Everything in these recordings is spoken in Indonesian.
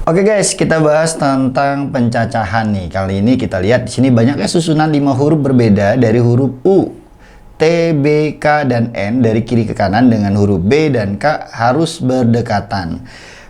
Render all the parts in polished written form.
Oke guys, kita bahas tentang pencacahan nih. Kali ini kita lihat di sini banyaknya susunan 5 huruf berbeda dari huruf U, T, B, K, dan N dari kiri ke kanan dengan huruf B dan K harus berdekatan.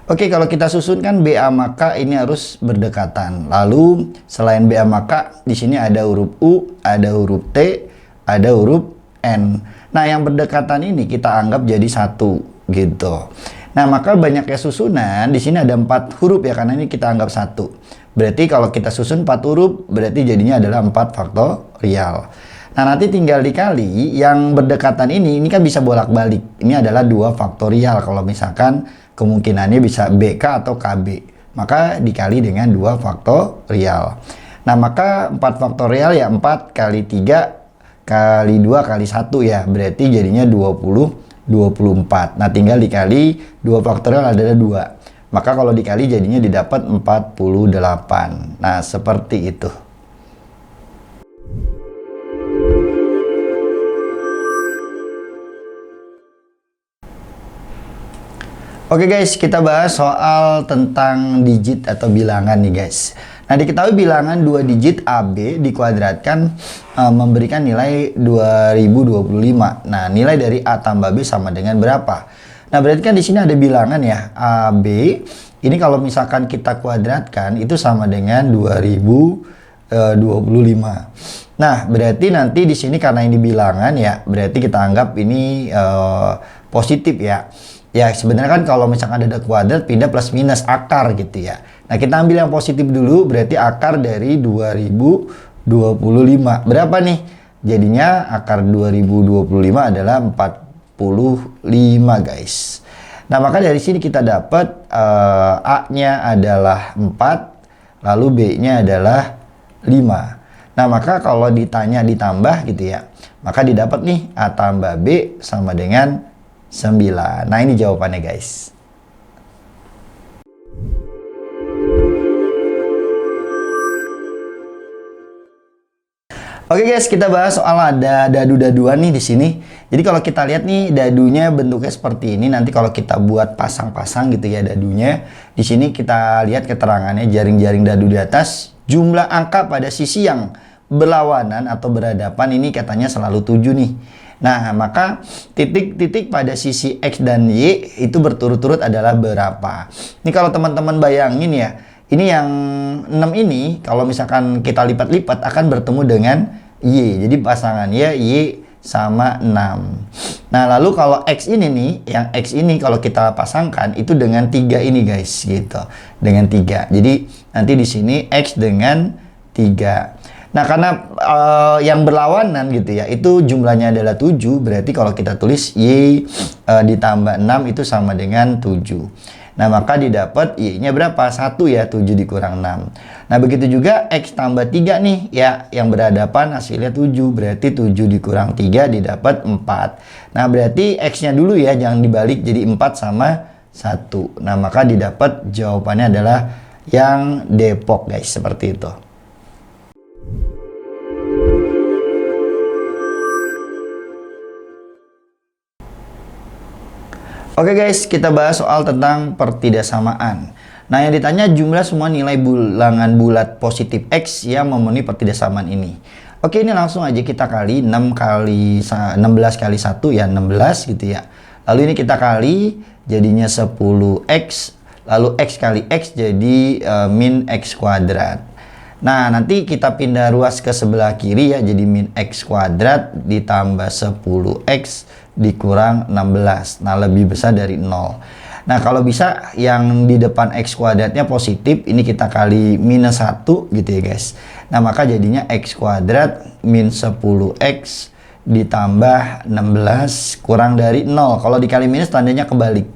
Oke, kalau kita susun kan B sama K ini harus berdekatan. Lalu selain B sama K, di sini ada huruf U, ada huruf T, ada huruf N. Nah, yang berdekatan ini kita anggap jadi satu gitu. Nah, maka banyaknya susunan di sini ada 4 huruf ya, karena ini kita anggap satu. Berarti kalau kita susun 4 huruf, berarti jadinya adalah 4 faktorial. Nah, nanti tinggal dikali yang berdekatan ini kan bisa bolak-balik. Ini adalah 2 faktorial kalau misalkan kemungkinannya bisa BK atau KB. Maka dikali dengan 2 faktorial. Nah, maka 4 faktorial ya 4 kali 3 kali 2 kali 1 ya. Berarti jadinya 24. Nah, tinggal dikali 2 faktorial adalah 2. Maka kalau dikali jadinya didapat 48. Nah, seperti itu. Oke guys, kita bahas soal tentang digit atau bilangan nih guys. Nah, diketahui bilangan 2 digit AB dikuadratkan memberikan nilai 2025. Nah, nilai dari A tambah B sama dengan berapa? Nah, berarti kan di sini ada bilangan ya, AB. Ini kalau misalkan kita kuadratkan itu sama dengan 2025. Nah, berarti nanti di sini karena ini bilangan ya, berarti kita anggap ini positif ya. Ya, sebenarnya kan kalau misalkan ada kuadrat pindah plus minus akar gitu ya. Nah, kita ambil yang positif dulu, berarti akar dari 2025. Berapa nih? Jadinya akar 2025 adalah 45 guys. Nah, maka dari sini kita dapat A-nya adalah 4, lalu B-nya adalah 5. Nah, maka kalau ditanya ditambah gitu ya, maka didapat nih A tambah B sama dengan 9. Nah, ini jawabannya guys. Oke guys, kita bahas soal ada dadu-daduan nih di sini. Jadi kalau kita lihat nih dadunya bentuknya seperti ini. Nanti kalau kita buat pasang-pasang gitu ya dadunya. Di sini kita lihat keterangannya jaring-jaring dadu di atas. Jumlah angka pada sisi yang berlawanan atau berhadapan ini katanya selalu 7 nih. Nah, maka titik-titik pada sisi X dan Y itu berturut-turut adalah berapa? Ini kalau teman-teman bayangin ya, ini yang 6 ini kalau misalkan kita lipat-lipat akan bertemu dengan Y. Jadi pasangannya Y sama 6. Nah, lalu kalau X ini nih, yang X ini kalau kita pasangkan itu dengan 3 ini guys, gitu. Dengan 3. Jadi nanti di sini X dengan 3. Nah, karena yang berlawanan gitu ya, itu jumlahnya adalah 7, berarti kalau kita tulis Y ditambah 6 itu sama dengan 7. Nah, maka didapat Y-nya berapa? 1 ya, 7 dikurang 6. Nah, begitu juga X tambah 3 nih, ya, yang berhadapan hasilnya 7, berarti 7 dikurang 3 didapat 4. Nah, berarti X-nya dulu ya, jangan dibalik jadi 4 sama 1. Nah, maka didapat jawabannya adalah yang Depok guys, seperti itu. Oke guys, kita bahas soal tentang pertidaksamaan. Nah, yang ditanya jumlah semua nilai bilangan bulat positif X yang memenuhi pertidaksamaan ini. Oke, ini langsung aja kita kali 16 kali 1 ya 16 gitu ya. Lalu ini kita kali jadinya 10X, lalu X kali X jadi min X kuadrat. Nah, nanti kita pindah ruas ke sebelah kiri ya, jadi min X kuadrat ditambah 10X dikurang 16. Nah, lebih besar dari 0. Nah, kalau bisa yang di depan X kuadratnya positif, ini kita kali minus 1 gitu ya guys. Nah, maka jadinya X kuadrat min 10X ditambah 16 kurang dari 0. Kalau dikali minus tandanya kebalik.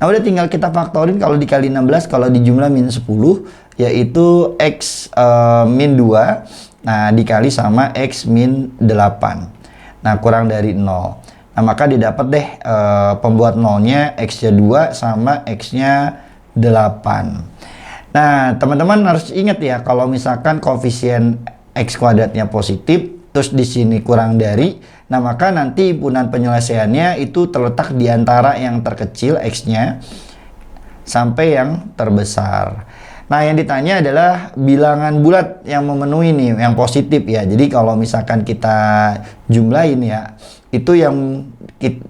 Nah, udah tinggal kita faktorin. Kalau dikali 16, kalau dijumlah min 10, yaitu X min 2. Nah, dikali sama X min 8. Nah, kurang dari 0. Nah, maka didapat deh pembuat nolnya X-nya 2 sama X-nya 8. Nah, teman-teman harus ingat ya, kalau misalkan koefisien X kuadratnya positif, terus di sini kurang dari, nah maka nanti himpunan penyelesaiannya itu terletak di antara yang terkecil X-nya sampai yang terbesar. Nah, yang ditanya adalah bilangan bulat yang memenuhi nih, yang positif ya. Jadi kalau misalkan kita jumlahin ya, itu yang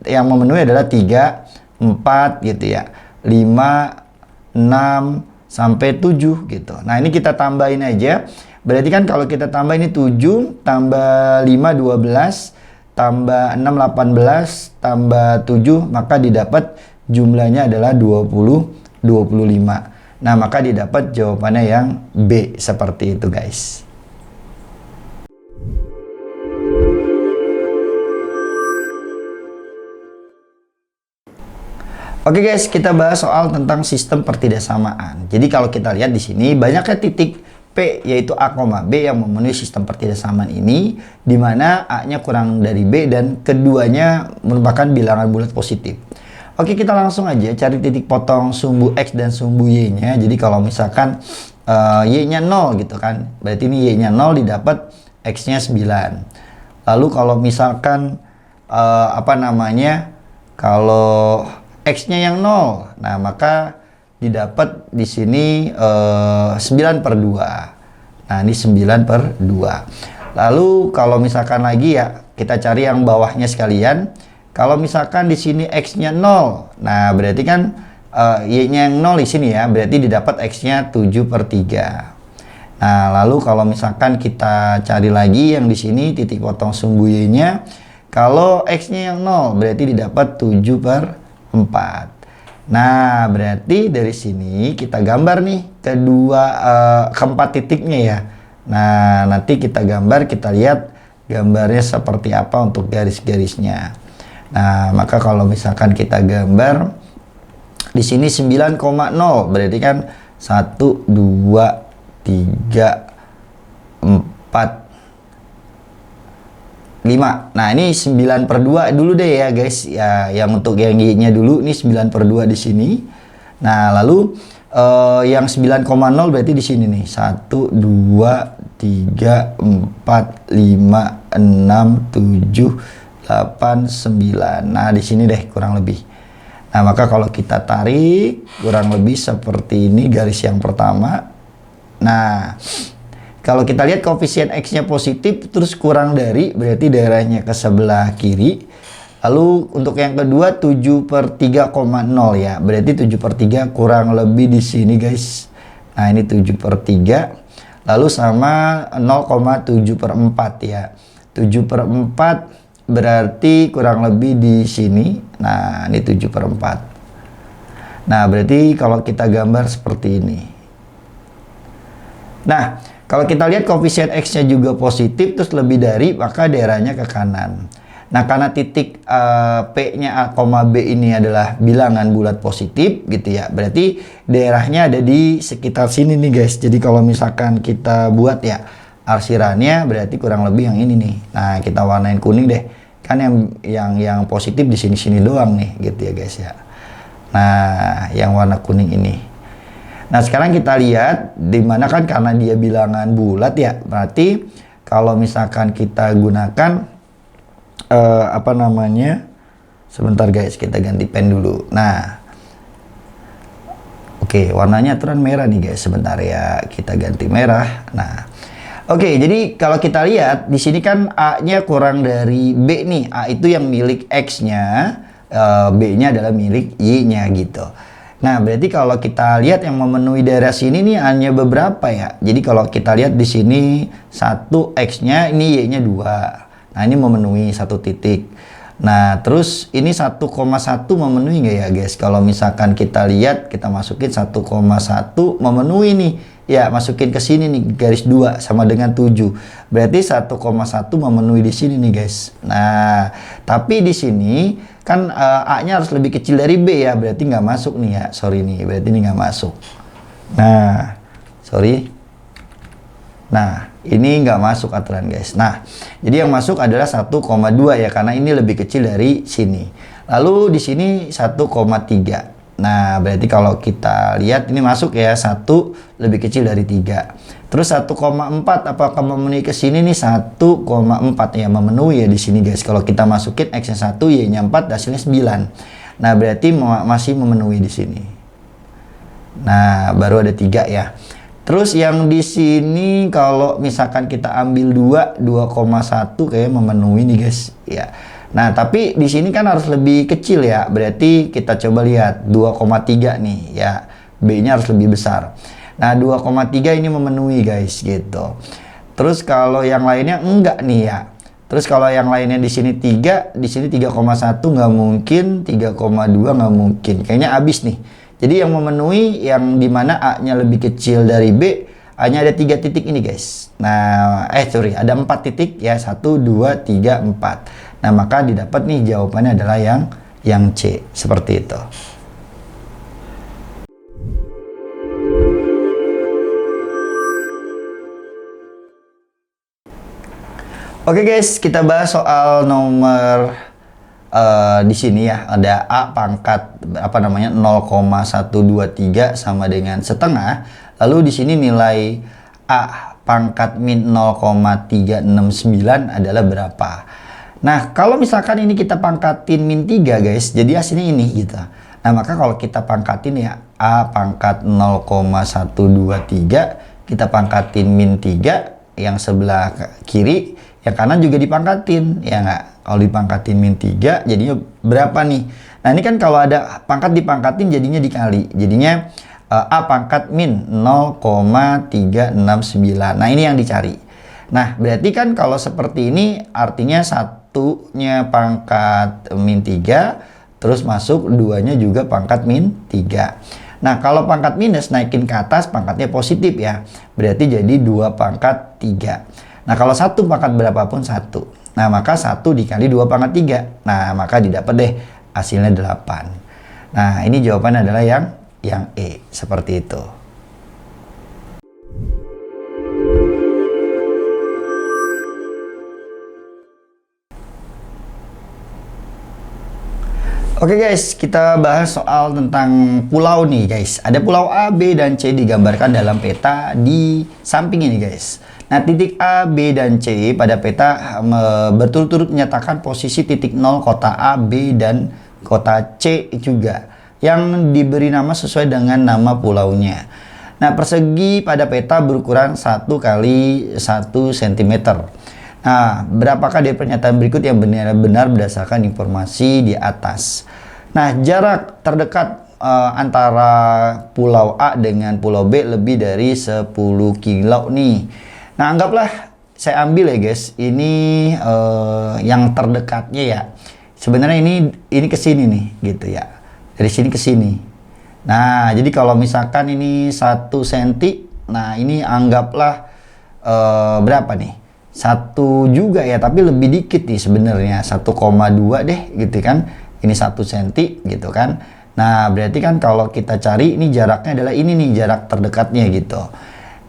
memenuhi adalah 3, 4 gitu ya. 5, 6 sampai 7 gitu. Nah, ini kita tambahin aja. Berarti kan kalau kita tambah ini 7 tambah 5 12 tambah 6 18 tambah 7, maka didapat jumlahnya adalah 25. Nah, maka didapat jawabannya yang B, seperti itu guys. Oke guys, kita bahas soal tentang sistem pertidaksamaan. Jadi kalau kita lihat di sini banyaknya titik P yaitu A, B yang memenuhi sistem pertidaksamaan ini, di mana A-nya kurang dari B dan keduanya merupakan bilangan bulat positif. Oke, kita langsung aja cari titik potong sumbu X dan sumbu Y-nya. Jadi kalau misalkan Y-nya 0 gitu kan, berarti ini Y-nya 0 didapat X-nya 9. Lalu kalau misalkan kalau X-nya yang 0, nah maka didapat di sini 9/2. Nah, ini 9/2. Lalu kalau misalkan lagi ya, kita cari yang bawahnya sekalian. Kalau misalkan di sini X-nya 0, nah berarti kan Y-nya yang 0 di sini ya, berarti didapat X-nya 7/3. Nah, lalu kalau misalkan kita cari lagi yang di sini titik potong sumbu Y-nya, kalau X-nya yang 0, berarti didapat 7/4. Nah, berarti dari sini kita gambar nih keempat titiknya ya. Nah, nanti kita gambar, kita lihat gambarnya seperti apa untuk garis-garisnya. Nah, maka kalau misalkan kita gambar di sini 9,0, berarti kan 1 2 3 4 5. Nah, ini 9/2 dulu deh ya guys. Ya, yang untuk yang Y-nya dulu ini 9/2 di sini. Nah, lalu yang 9,0 berarti di sini nih. 1 2 3 4 5 6 7 8 9. Nah, di sini deh kurang lebih. Nah, maka kalau kita tarik kurang lebih seperti ini garis yang pertama. Nah, kalau kita lihat koefisien X-nya positif terus kurang dari, berarti daerahnya ke sebelah kiri. Lalu untuk yang kedua 7/3,0 ya. Berarti 7/3 kurang lebih di sini guys. Nah, ini 7/3. Lalu sama 0,7/4 ya. 7/4 berarti kurang lebih di sini. Nah, ini 7/4. Nah, berarti kalau kita gambar seperti ini. Nah, kalau kita lihat koefisien X-nya juga positif, terus lebih dari, maka daerahnya ke kanan. Nah, karena titik P-nya A, B ini adalah bilangan bulat positif gitu ya. Berarti daerahnya ada di sekitar sini nih guys. Jadi kalau misalkan kita buat ya arsirannya, berarti kurang lebih yang ini nih. Nah, kita warnain kuning deh. Kan yang positif di sini-sini doang nih gitu ya guys ya. Nah, yang warna kuning ini. Nah, sekarang kita lihat dimana kan karena dia bilangan bulat ya, berarti kalau misalkan kita gunakan sebentar guys, kita ganti pen dulu. Nah, oke, warnanya aturan merah nih guys, sebentar ya, kita ganti merah. Nah, oke, jadi kalau kita lihat di sini kan A-nya kurang dari B nih. A itu yang milik X-nya, B-nya adalah milik Y-nya gitu. Nah, berarti kalau kita lihat yang memenuhi daerah sini nih hanya beberapa ya. Jadi kalau kita lihat di sini 1 X-nya, ini Y-nya 2. Nah, ini memenuhi 1 titik. Nah, terus ini 1,1 memenuhi nggak ya guys? Kalau misalkan kita lihat, kita masukin 1,1 memenuhi nih. Ya, masukin ke sini nih garis 2 sama dengan 7. Berarti 1,1 memenuhi di sini nih guys. Nah, tapi di sini kan A-nya harus lebih kecil dari B ya. Berarti nggak masuk nih ya. Sorry nih, berarti ini nggak masuk. Nah, sorry. Nah, ini nggak masuk aturan guys. Nah, jadi yang masuk adalah 1,2 ya, karena ini lebih kecil dari sini. Lalu di sini 1,3. Nah, berarti kalau kita lihat ini masuk ya, 1 lebih kecil dari 3. Terus 1,4 apakah memenuhi ke sini nih? 1,4 ya, memenuhi ya di sini guys. Kalau kita masukin X-nya 1, Y-nya 4, hasilnya 9. Nah, berarti masih memenuhi di sini. Nah, baru ada 3 ya. Terus yang di sini kalau misalkan kita ambil 2,1 kayak memenuhi nih guys ya. Nah, tapi di sini kan harus lebih kecil ya. Berarti kita coba lihat 2,3 nih ya. B-nya harus lebih besar. Nah, 2,3 ini memenuhi guys gitu. Terus kalau yang lainnya enggak nih ya. Terus kalau yang lainnya di sini 3, di sini 3,1 nggak mungkin, 3,2 nggak mungkin. Kayaknya habis nih. Jadi yang memenuhi yang dimana A-nya lebih kecil dari B, A-nya ada 3 titik ini guys. Nah, sorry, ada 4 titik ya, 1, 2, 3, 4. Nah, maka didapat nih jawabannya adalah yang C, seperti itu. Oke guys, kita bahas soal nomor di sini ya. Ada A pangkat 0,123 sama dengan setengah. Lalu di sini nilai A pangkat min 0,369 adalah berapa? Nah, kalau misalkan ini kita pangkatin min 3 guys, jadi hasilnya ini gitu. Nah, maka kalau kita pangkatin ya A pangkat 0,123, kita pangkatin min 3, yang sebelah kiri, yang kanan juga dipangkatin, ya nggak? Kalau dipangkatin min 3, jadinya berapa nih? Nah, ini kan kalau ada pangkat dipangkatin jadinya dikali. Jadinya A pangkat min 0,369. Nah, ini yang dicari. Nah, berarti kan kalau seperti ini artinya satunya pangkat min 3, terus masuk duanya juga pangkat min 3. Nah, kalau pangkat minus naikin ke atas pangkatnya positif ya. Berarti jadi 2 pangkat 3. Nah, kalau 1 pangkat berapapun 1. Nah, maka 1 dikali 2 pangkat 3. Nah, maka didapat deh hasilnya 8. Nah, ini jawabannya adalah yang E. Seperti itu. Oke guys, kita bahas soal tentang pulau nih guys. Ada pulau A, B, dan C digambarkan dalam peta di samping ini guys. Nah, titik A, B, dan C pada peta berturut-turut menyatakan posisi titik 0 kota A, B, dan kota C juga, yang diberi nama sesuai dengan nama pulaunya. Nah, persegi pada peta berukuran 1 kali 1 cm. Nah, berapakah dari pernyataan berikut yang benar-benar berdasarkan informasi di atas? Nah, jarak terdekat antara pulau A dengan pulau B lebih dari 10 kilo nih. Nah, anggaplah saya ambil ya guys, ini yang terdekatnya ya. Sebenarnya ini ke sini nih gitu ya. Dari sini ke sini. Nah, jadi kalau misalkan ini 1 cm, nah ini anggaplah berapa nih? 1 juga ya, tapi lebih dikit nih sebenarnya, 1,2 deh gitu kan. Ini 1 cm gitu kan. Nah, berarti kan kalau kita cari ini jaraknya adalah ini nih, jarak terdekatnya gitu.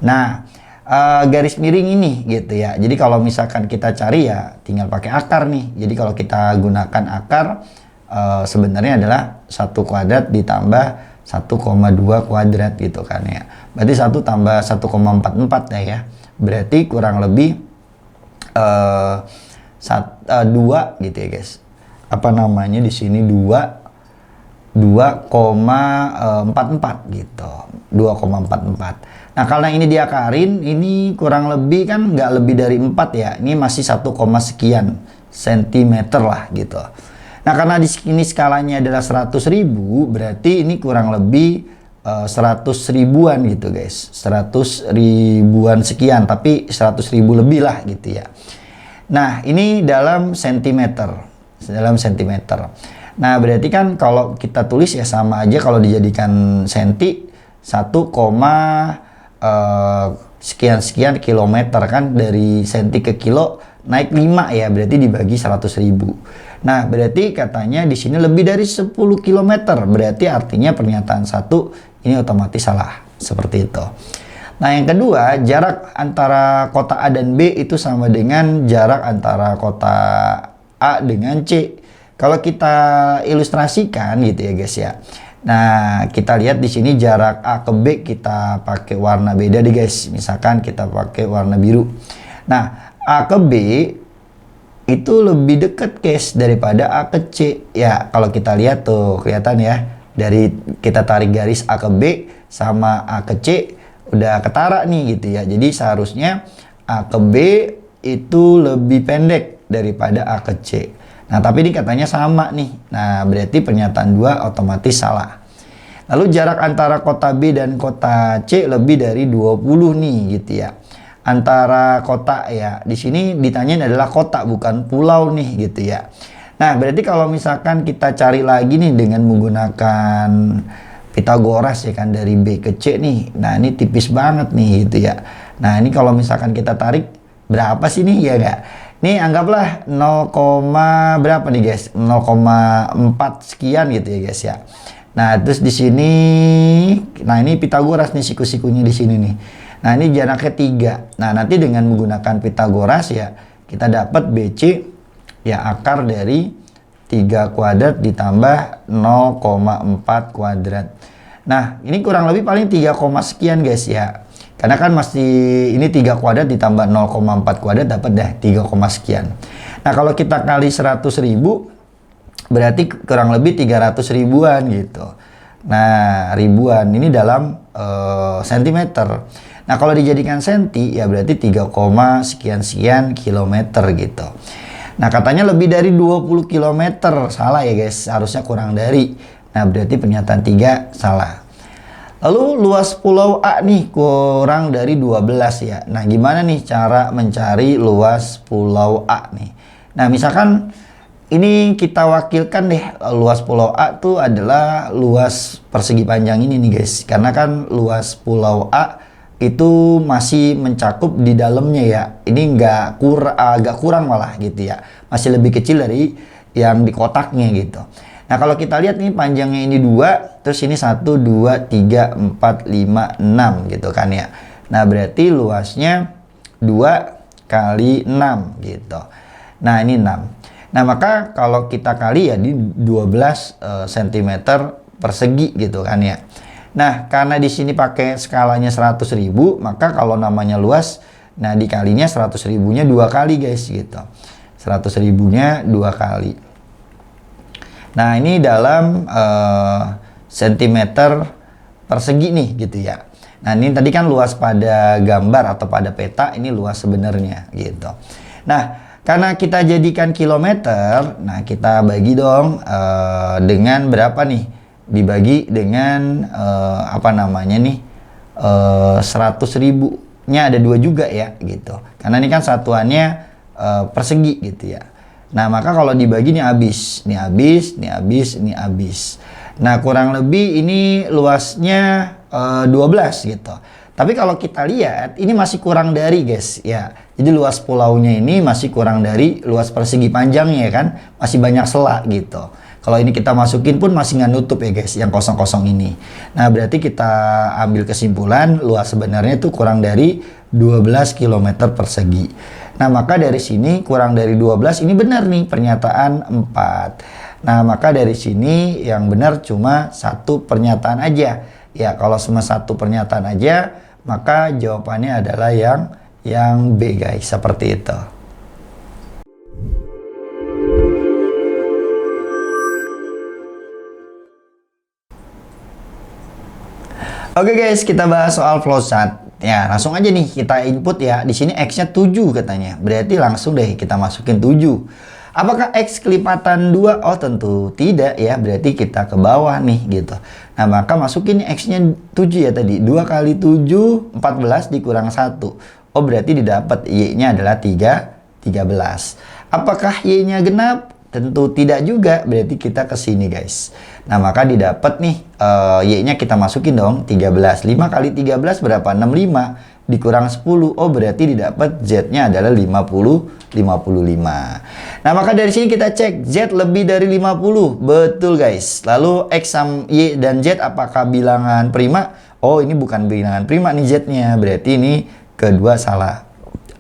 Nah, garis miring ini gitu ya. Jadi kalau misalkan kita cari ya tinggal pakai akar nih. Jadi kalau kita gunakan akar sebenarnya adalah 1 kuadrat ditambah 1,2 kuadrat gitu kan ya. Berarti 1 tambah 1,44 ya. Berarti kurang lebih 2 gitu ya guys. Apa namanya di sini 2,44 gitu. 2,44. Nah, karena ini diakarin, ini kurang lebih kan nggak lebih dari 4 ya. Ini masih 1, sekian sentimeter lah gitu. Nah, karena di sini skalanya adalah 100.000, berarti ini kurang lebih 100 ribuan gitu guys, 100 ribuan sekian, tapi 100.000 lebih lah gitu ya. Nah, ini dalam sentimeter, nah berarti kan kalau kita tulis ya sama aja kalau dijadikan senti, 1, sekian kilometer kan, dari senti ke kilo naik 5 ya, berarti dibagi 100.000. Nah, berarti katanya di sini lebih dari 10 km. Berarti artinya pernyataan 1 ini otomatis salah. Seperti itu. Nah, yang kedua, jarak antara kota A dan B itu sama dengan jarak antara kota A dengan C. Kalau kita ilustrasikan gitu ya guys ya. Nah, kita lihat di sini jarak A ke B kita pakai warna beda deh guys. Misalkan kita pakai warna biru. Nah, A ke B itu lebih dekat guys daripada A ke C. Ya, kalau kita lihat tuh kelihatan ya. Dari kita tarik garis A ke B sama A ke C, udah ketara nih gitu ya. Jadi seharusnya A ke B itu lebih pendek daripada A ke C. Nah, tapi ini katanya sama nih. Nah, berarti pernyataan 2 otomatis salah. Lalu jarak antara kota B dan kota C lebih dari 20 nih gitu ya. Antara kota ya. Di sini ditanyain adalah kota bukan pulau nih gitu ya. Nah, berarti kalau misalkan kita cari lagi nih dengan menggunakan Pitagoras ya kan dari B ke C nih. Nah, ini tipis banget nih gitu ya. Nah, ini kalau misalkan kita tarik berapa sih nih ya enggak? Nih anggaplah 0, berapa nih guys? 0,4 sekian gitu ya guys ya. Nah, terus di sini, nah ini Pitagoras nih siku-sikunya di sini nih. Nah, ini jaraknya 3. Nah, nanti dengan menggunakan Pitagoras ya, kita dapat BC ya akar dari 3 kuadrat ditambah 0,4 kuadrat. Nah, ini kurang lebih paling 3, sekian guys ya. Karena kan masih ini 3 kuadrat ditambah 0,4 kuadrat dapat dah 3, sekian. Nah, kalau kita kali 100.000 berarti kurang lebih 300 ribuan gitu. Nah, ribuan ini dalam sentimeter. Nah, kalau dijadikan senti ya berarti 3, sekian-sekian kilometer gitu. Nah, katanya lebih dari 20 kilometer. Salah ya guys, harusnya kurang dari. Nah, berarti pernyataan 3 salah. Lalu luas pulau A nih kurang dari 12 ya. Nah, gimana nih cara mencari luas pulau A nih? Nah, misalkan ini kita wakilkan deh, luas pulau A tuh adalah luas persegi panjang ini nih guys. Karena kan luas pulau A itu masih mencakup di dalamnya ya. Ini agak kurang malah gitu ya. Masih lebih kecil dari yang di kotaknya gitu. Nah, kalau kita lihat nih panjangnya ini 2, terus ini 1, 2, 3, 4, 5, 6 gitu kan ya. Nah, berarti luasnya 2 kali 6 gitu. Nah, ini 6. Nah, maka kalau kita kali ya di 12 cm persegi gitu kan ya. Nah, karena di sini pakai skalanya 100.000, maka kalau namanya luas, nah dikalinya 100.000-nya 2 kali guys gitu. 100.000-nya 2 kali. Nah, ini dalam sentimeter persegi nih gitu ya. Nah, ini tadi kan luas pada gambar atau pada peta, ini luas sebenarnya gitu. Nah, karena kita jadikan kilometer, nah kita bagi dong dengan berapa nih? Dibagi dengan apa namanya nih? 100.000-nya ada 2 juga ya gitu. Karena ini kan satuannya persegi gitu ya. Nah, maka kalau dibagi nih habis, nih habis, nih habis, nih habis. Nah, kurang lebih ini luasnya 12 gitu. Tapi kalau kita lihat ini masih kurang dari guys ya. Jadi luas pulaunya ini masih kurang dari luas persegi panjangnya kan. Masih banyak sela gitu. Kalau ini kita masukin pun masih nggak nutup ya guys yang kosong-kosong ini. Nah, berarti kita ambil kesimpulan luas sebenarnya itu kurang dari 12 km persegi. Nah, maka dari sini kurang dari 12 ini benar nih pernyataan 4. Nah, maka dari sini yang benar cuma 1 pernyataan aja. Ya, kalau cuma 1 pernyataan aja, maka jawabannya adalah yang B guys, seperti itu. Oke guys, kita bahas soal flowchart. Ya, langsung aja nih kita input ya. Di sini X-nya 7 katanya. Berarti langsung deh kita masukin 7. Apakah X kelipatan 2? Oh, tentu tidak ya. Berarti kita ke bawah nih gitu. Nah, maka masukin X-nya 7 ya tadi. 2 kali 7, 14 dikurang 1. Oh, berarti didapat Y-nya adalah 13. Apakah Y-nya genap? Tentu tidak juga. Berarti kita ke sini guys. Nah, maka didapat nih Y-nya kita masukin dong 13. 5 kali 13 berapa? 65 dikurang 10. Oh, berarti didapat Z-nya adalah 55. Nah, maka dari sini kita cek Z lebih dari 50. Betul guys. Lalu X, Y dan Z apakah bilangan prima? Oh, ini bukan bilangan prima nih Z-nya. Berarti ini kedua salah.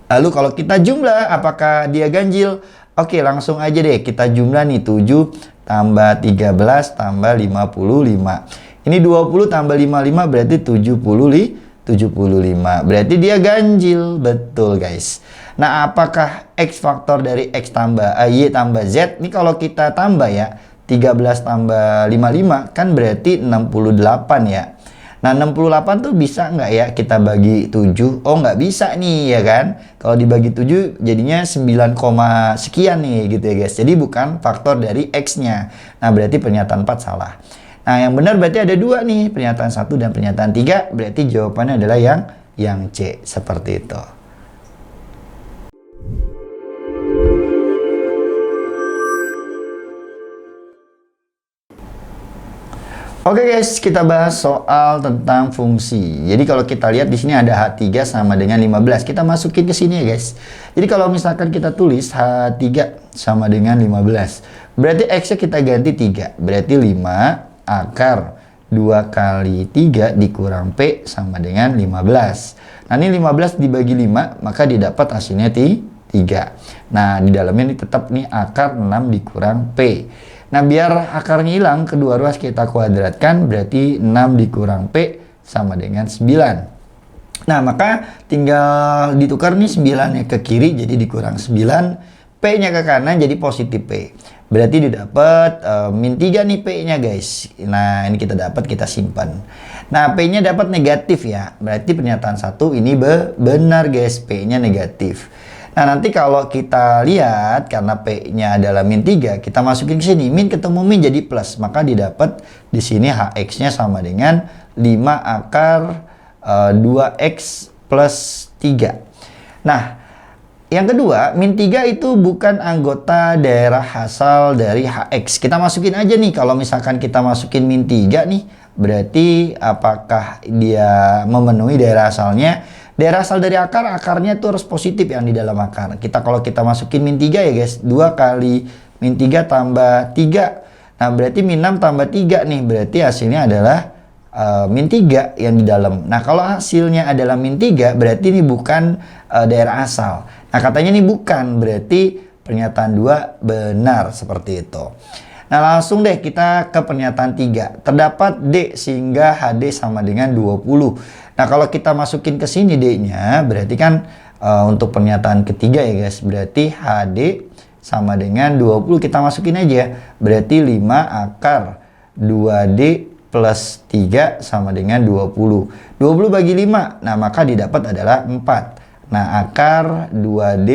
Lalu kalau kita jumlah apakah dia ganjil? Oke, langsung aja deh kita jumlah nih 7 tambah 13 tambah 55. Ini 20 tambah 55 berarti 75. Berarti dia ganjil. Betul guys. Nah, apakah X faktor dari X tambah Y tambah Z? Ini kalau kita tambah ya 13 tambah 55 kan berarti 68 ya. Nah, 68 tuh bisa nggak ya kita bagi 7? Oh, nggak bisa nih, ya kan? Kalau dibagi 7 jadinya 9, sekian nih gitu ya guys. Jadi bukan faktor dari X-nya. Nah, berarti pernyataan 4 salah. Nah, yang benar berarti ada dua nih, pernyataan 1 dan pernyataan 3. Berarti jawabannya adalah yang C, seperti itu. Oke guys, kita bahas soal tentang fungsi. Jadi kalau kita lihat di sini ada H3 sama dengan 15. Kita masukin ke sini ya guys. Jadi kalau misalkan kita tulis H3 sama dengan 15. Berarti X-nya kita ganti 3. Berarti 5 akar 2 kali 3 dikurang P sama dengan 15. Nah ini 15 dibagi 5, maka didapat hasilnya 3. Nah di dalamnya ini tetap nih akar 6 dikurang P. Nah, biar akarnya hilang, kedua ruas kita kuadratkan, berarti 6 dikurang P sama dengan 9. Nah, maka tinggal ditukar nih 9-nya ke kiri, jadi dikurang 9. P-nya ke kanan, jadi positif P. Berarti didapat min 3 nih P-nya, guys. Nah, ini kita dapat, kita simpan. Nah, P-nya dapat negatif ya. Berarti pernyataan 1 ini benar, guys. P-nya negatif. Nah, nanti kalau kita lihat karena P-nya adalah min 3, kita masukin ke sini. Min ketemu min jadi plus, maka didapat di sini HX-nya sama dengan 5 akar 2X plus 3. Nah, yang kedua, min 3 itu bukan anggota daerah asal dari HX. Kita masukin aja nih, kalau misalkan kita masukin min 3 nih, berarti apakah dia memenuhi daerah asalnya? Daerah asal dari akar, akarnya tuh harus positif yang di dalam akar. Kalau kita masukin min 3 ya guys, 2 kali min 3 tambah 3. Nah berarti min 6 tambah 3 nih, berarti hasilnya adalah min 3 yang di dalam. Nah kalau hasilnya adalah min 3, berarti ini bukan daerah asal. Nah katanya ini bukan, berarti pernyataan 2 benar seperti itu. Nah langsung deh kita ke pernyataan 3. Terdapat D sehingga HD sama dengan 20. Nah kalau kita masukin ke sini D-nya, berarti kan untuk pernyataan ketiga ya guys, berarti HD sama dengan 20, kita masukin aja. Berarti 5 akar 2D plus 3 sama dengan 20. 20 bagi 5, nah maka didapat adalah 4. Nah akar 2D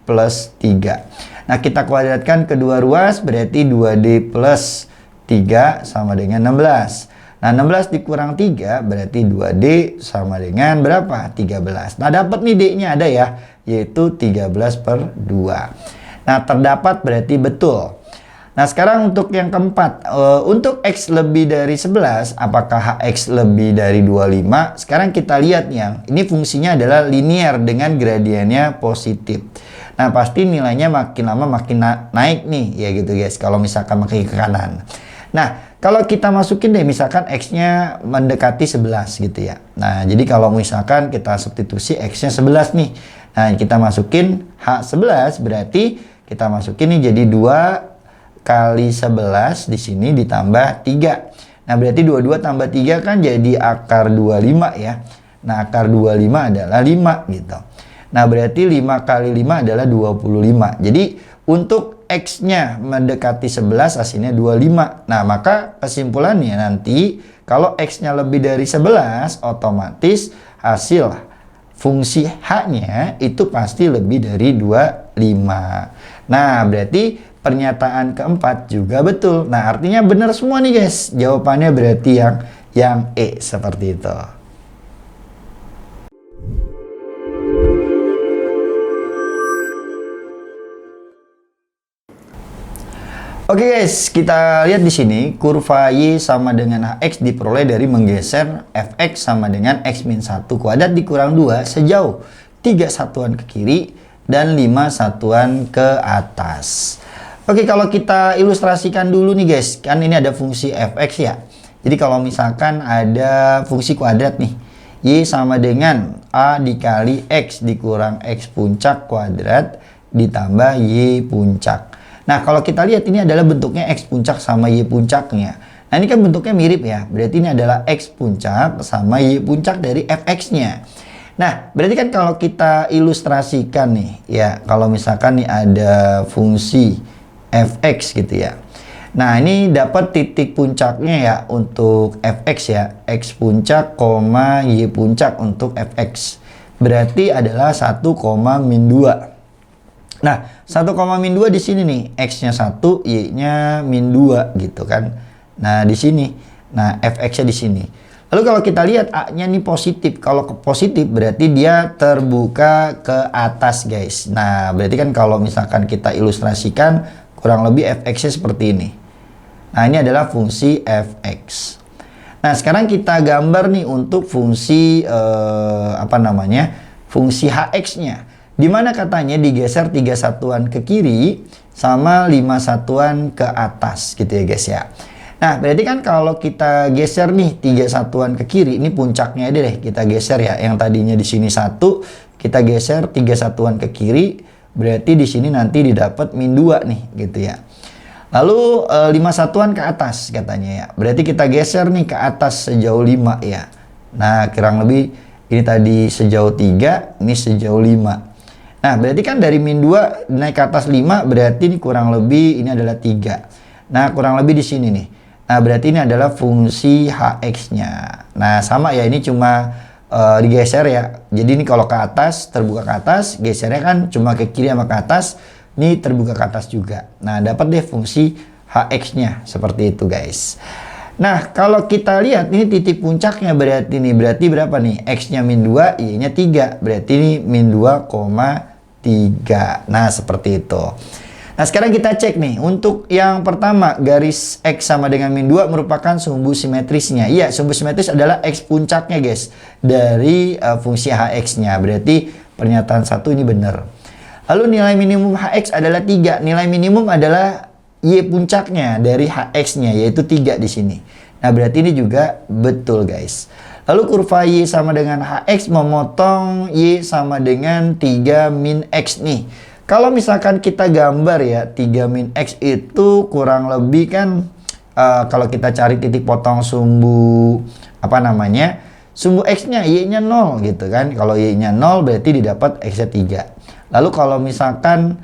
plus 3. Nah kita kuadratkan kedua ruas, berarti 2D plus 3 sama dengan 16. Nah 16 dikurang 3 berarti 2D sama dengan berapa? 13. Nah dapat nih D-nya ada ya, yaitu 13 per 2. Nah terdapat berarti betul. Nah sekarang untuk yang keempat, untuk X lebih dari 11, apakah HX lebih dari 25? Sekarang kita lihat yang ini fungsinya adalah linear dengan gradiennya positif. Nah pasti nilainya makin lama makin naik nih ya gitu guys, kalau misalkan makin ke kanan. Nah kalau kita masukin deh misalkan X-nya mendekati 11 gitu ya. Nah jadi kalau misalkan kita substitusi X-nya 11 nih. Nah kita masukin H11, berarti kita masukin nih jadi 2 kali 11 di sini ditambah 3. Nah berarti 22 tambah 3 kan jadi akar 25 ya. Nah akar 25 adalah 5 gitu. Nah berarti 5 kali 5 adalah 25. Jadi untuk X-nya mendekati 11 hasilnya 25. Nah maka kesimpulannya nanti kalau X-nya lebih dari 11 otomatis hasil fungsi H-nya itu pasti lebih dari 25. Nah berarti pernyataan keempat juga betul. Nah artinya benar semua nih guys. Jawabannya berarti yang E seperti itu. Oke guys, kita lihat di sini kurva Y sama dengan AX diperoleh dari menggeser Fx sama dengan X-1 kuadrat dikurang 2 sejauh 3 satuan ke kiri dan 5 satuan ke atas. Oke, kalau kita ilustrasikan dulu nih guys, kan ini ada fungsi Fx ya. Jadi kalau misalkan ada fungsi kuadrat nih, Y sama dengan A dikali X dikurang X puncak kuadrat ditambah Y puncak. Nah, kalau kita lihat ini adalah bentuknya X puncak sama Y puncaknya. Nah, ini kan bentuknya mirip ya. Berarti ini adalah X puncak sama Y puncak dari Fx-nya. Nah, berarti kan kalau kita ilustrasikan nih, ya, kalau misalkan nih ada fungsi Fx gitu ya. Nah, ini dapat titik puncaknya ya untuk fx ya. X puncak, y puncak untuk fx. Berarti adalah 1, min 2. Nah, 1, min 2 di sini nih. X-nya 1, Y-nya min 2 gitu kan. Nah, di sini. Nah, fx-nya di sini. Lalu kalau kita lihat A-nya nih positif. Kalau positif berarti dia terbuka ke atas, guys. Nah, berarti kan kalau misalkan kita ilustrasikan kurang lebih fx-nya seperti ini. Nah, ini adalah fungsi fx. Nah, sekarang kita gambar nih untuk fungsi fungsi hx-nya. Dimana katanya digeser 3 satuan ke kiri sama 5 satuan ke atas gitu ya guys ya. Nah, berarti kan kalau kita geser nih 3 satuan ke kiri, ini puncaknya aja deh kita geser ya. Yang tadinya di sini 1, kita geser 3 satuan ke kiri, berarti di sini nanti didapat min 2 nih gitu ya. Lalu 5 satuan ke atas katanya ya. Berarti kita geser nih ke atas sejauh 5 ya. Nah, kurang lebih ini tadi sejauh 3, ini sejauh 5. Nah, berarti kan dari min 2 naik ke atas 5, berarti ini kurang lebih ini adalah 3. Nah, kurang lebih di sini nih. Nah, berarti ini adalah fungsi hx-nya. Nah, sama ya, ini cuma digeser ya. Jadi ini kalau ke atas, terbuka ke atas, gesernya kan cuma ke kiri sama ke atas. Ini terbuka ke atas juga. Nah, dapat deh fungsi hx-nya seperti itu, guys. Nah, kalau kita lihat ini titik puncaknya berarti nih. Berarti berapa nih? X-nya min 2, Y-nya 3. Berarti ini min 2,3. Nah, seperti itu. Nah, sekarang kita cek nih. Untuk yang pertama, garis X sama dengan min 2 merupakan sumbu simetrisnya. Iya, sumbu simetris adalah X puncaknya, guys. Dari fungsi hx-nya. Berarti pernyataan 1 ini benar. Lalu nilai minimum hx adalah 3. Nilai minimum adalah y puncaknya dari hx-nya, yaitu 3 di sini. Nah, berarti ini juga betul, guys. Lalu kurva y sama dengan hx memotong y sama dengan 3 min x nih. Kalau misalkan kita gambar ya, 3 min x itu kurang lebih kan, kalau kita cari titik potong sumbu, sumbu x-nya, y-nya 0 gitu kan. Kalau y-nya 0 berarti didapat x-nya 3. Lalu kalau misalkan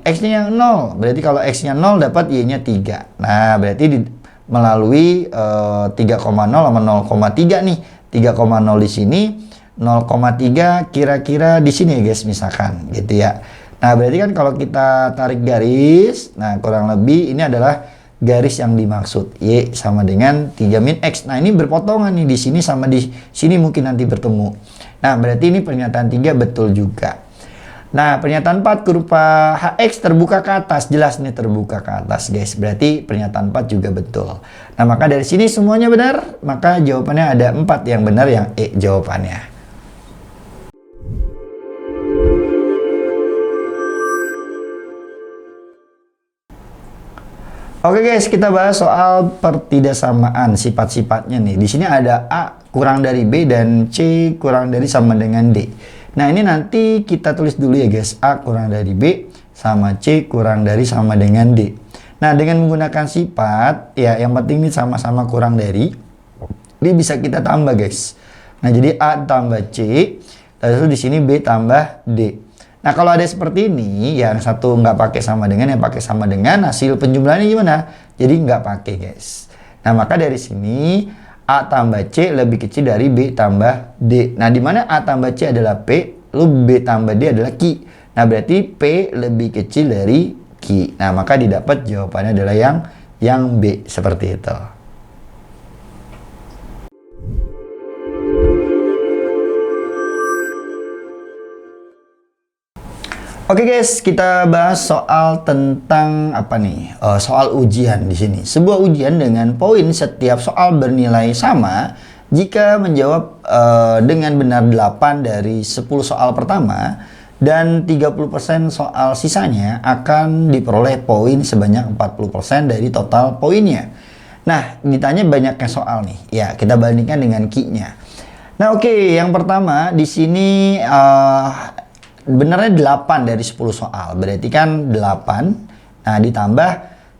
x-nya yang 0, berarti kalau x-nya 0 dapat y-nya 3. Nah, berarti melalui 3,0 sama 0,3 nih. 3,0 di sini, 0,3 kira-kira di sini ya guys, misalkan gitu ya. Nah, berarti kan kalau kita tarik garis, nah kurang lebih ini adalah garis yang dimaksud. Y sama dengan 3 min x. Nah, ini berpotongan nih, di sini sama di sini mungkin nanti bertemu. Nah, berarti ini pernyataan 3 betul juga. Nah, pernyataan 4, kurva hx terbuka ke atas. Jelas nih terbuka ke atas, guys. Berarti pernyataan 4 juga betul. Nah, maka dari sini semuanya benar. Maka jawabannya ada 4 yang benar, yang E jawabannya. Oke guys, kita bahas soal pertidaksamaan sifat-sifatnya nih. Di sini ada A kurang dari B dan C kurang dari sama dengan D. Nah, ini nanti kita tulis dulu ya guys. A kurang dari B sama C kurang dari sama dengan D. Nah, dengan menggunakan sifat, ya yang penting ini sama-sama kurang dari. Ini bisa kita tambah guys. Nah, jadi A tambah C, lalu di sini B tambah D. Nah, kalau ada seperti ini, yang satu nggak pakai sama dengan, yang pakai sama dengan, hasil penjumlahannya gimana? Jadi nggak pakai guys. Nah, maka dari sini A tambah C lebih kecil dari B tambah D. Nah, di mana A tambah C adalah P, lalu B tambah D adalah Q. Nah, berarti P lebih kecil dari Q. Nah, maka didapat jawabannya adalah yang B, seperti itu. Oke guys, kita bahas soal tentang apa nih? Soal ujian di sini. Sebuah ujian dengan poin setiap soal bernilai sama jika menjawab dengan benar 8 dari 10 soal pertama dan 30% soal sisanya akan diperoleh poin sebanyak 40% dari total poinnya. Nah, ditanya banyaknya soal nih. Ya, kita bandingkan dengan Q-nya. Nah, oke, yang pertama di sini benarnya 8 dari 10 soal. Berarti kan 8. Nah, ditambah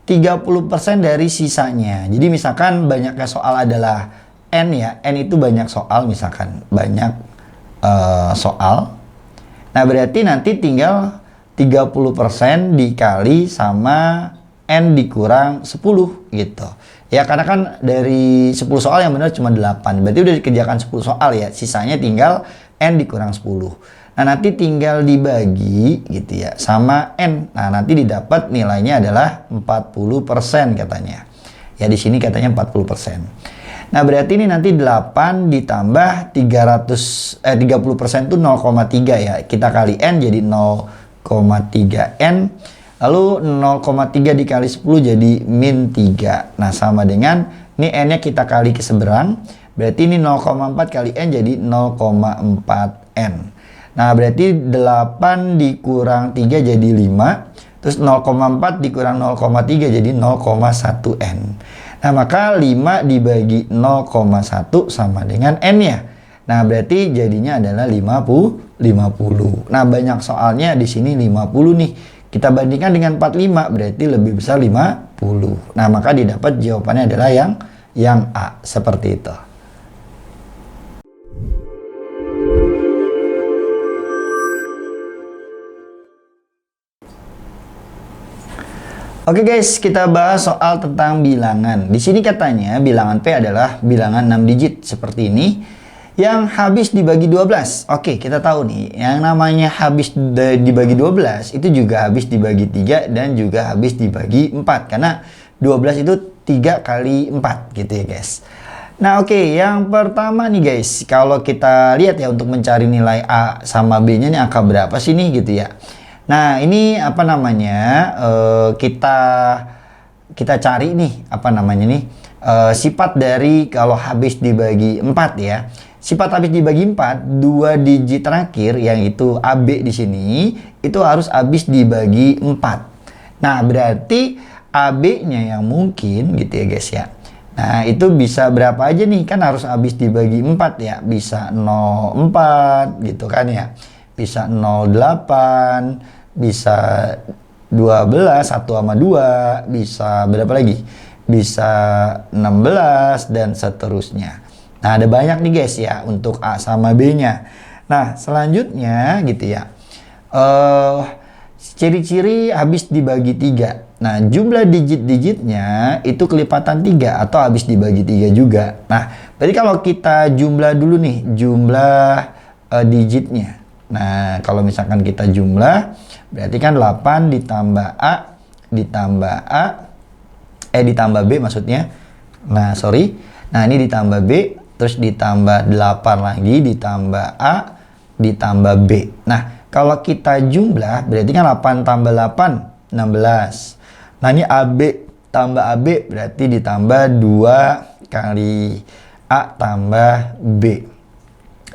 30% dari sisanya. Jadi misalkan banyaknya soal adalah N ya. N itu banyak soal misalkan. Banyak soal. Nah, berarti nanti tinggal 30% dikali sama N dikurang 10 gitu. Ya karena kan dari 10 soal yang benar cuma 8. Berarti udah dikerjakan 10 soal ya. Sisanya tinggal N dikurang 10. Nah nanti tinggal dibagi gitu ya sama N. Nah nanti didapat nilainya adalah 40% katanya. Ya di sini katanya 40%. Nah berarti ini nanti 8 ditambah 30% itu 0,3 ya. Kita kali N jadi 0,3 N. Lalu 0,3 dikali 10 jadi min 3. Nah sama dengan ini N nya kita kali ke seberang. Berarti ini 0,4 kali N jadi 0,4 N. Nah berarti 8 dikurang 3 jadi 5. Terus 0,4 dikurang 0,3 jadi 0,1 N. Nah maka 5 dibagi 0,1 sama dengan N nya. Nah berarti jadinya adalah 50. Nah banyak soalnya di sini 50 nih. Kita bandingkan dengan 45 berarti lebih besar 50. Nah maka didapat jawabannya adalah yang A seperti itu. Oke guys, kita bahas soal tentang bilangan. Di sini katanya bilangan P adalah bilangan 6 digit seperti ini yang habis dibagi 12. Oke, kita tahu nih, yang namanya habis dibagi 12 itu juga habis dibagi 3 dan juga habis dibagi 4 karena 12 itu 3 kali 4 gitu ya guys. Nah oke, yang pertama nih guys, kalau kita lihat ya untuk mencari nilai A sama B-nya nih angka berapa sih nih gitu ya. Nah ini apa namanya, kita cari nih apa namanya nih, sifat dari kalau habis dibagi 4 ya. Sifat habis dibagi 4, 2 digit terakhir yang itu AB di sini itu harus habis dibagi 4. Nah, berarti AB-nya yang mungkin gitu ya guys ya. Nah, itu bisa berapa aja nih? Kan harus habis dibagi 4 ya. Bisa 0,4 gitu kan ya. Bisa 0,8, bisa 12, 1 sama 2, bisa berapa lagi? Bisa 16 dan seterusnya. Nah, ada banyak nih guys ya untuk A sama B-nya. Nah, selanjutnya gitu ya. Ciri-ciri habis dibagi 3. Nah, jumlah digit-digitnya itu kelipatan 3 atau habis dibagi 3 juga. Nah, berarti kalau kita jumlah dulu nih, jumlah digitnya. Nah, kalau misalkan kita jumlah, berarti kan 8 ditambah A, ditambah B maksudnya. Nah, sorry. Nah, ini ditambah B. Terus ditambah 8 lagi, ditambah A, ditambah B. Nah, kalau kita jumlah, berarti kan 8 tambah 8, 16. Nah, ini AB tambah AB, berarti ditambah 2 kali A tambah B.